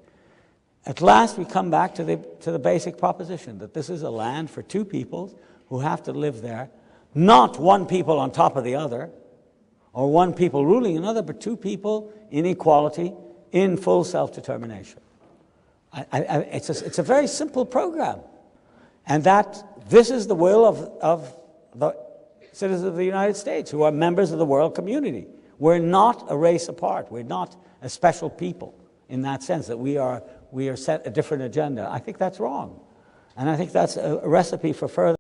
At last, we come back to the basic proposition that this is a land for two peoples who have to live there, not one people on top of the other, or one people ruling another, but two people in equality, in full self-determination. It's a very simple program, and that this is the will of the citizens of the United States who are members of the world community. We're not a race apart. We're not a special people in that sense, that we are set a different agenda. I think that's wrong, and I think that's a recipe for further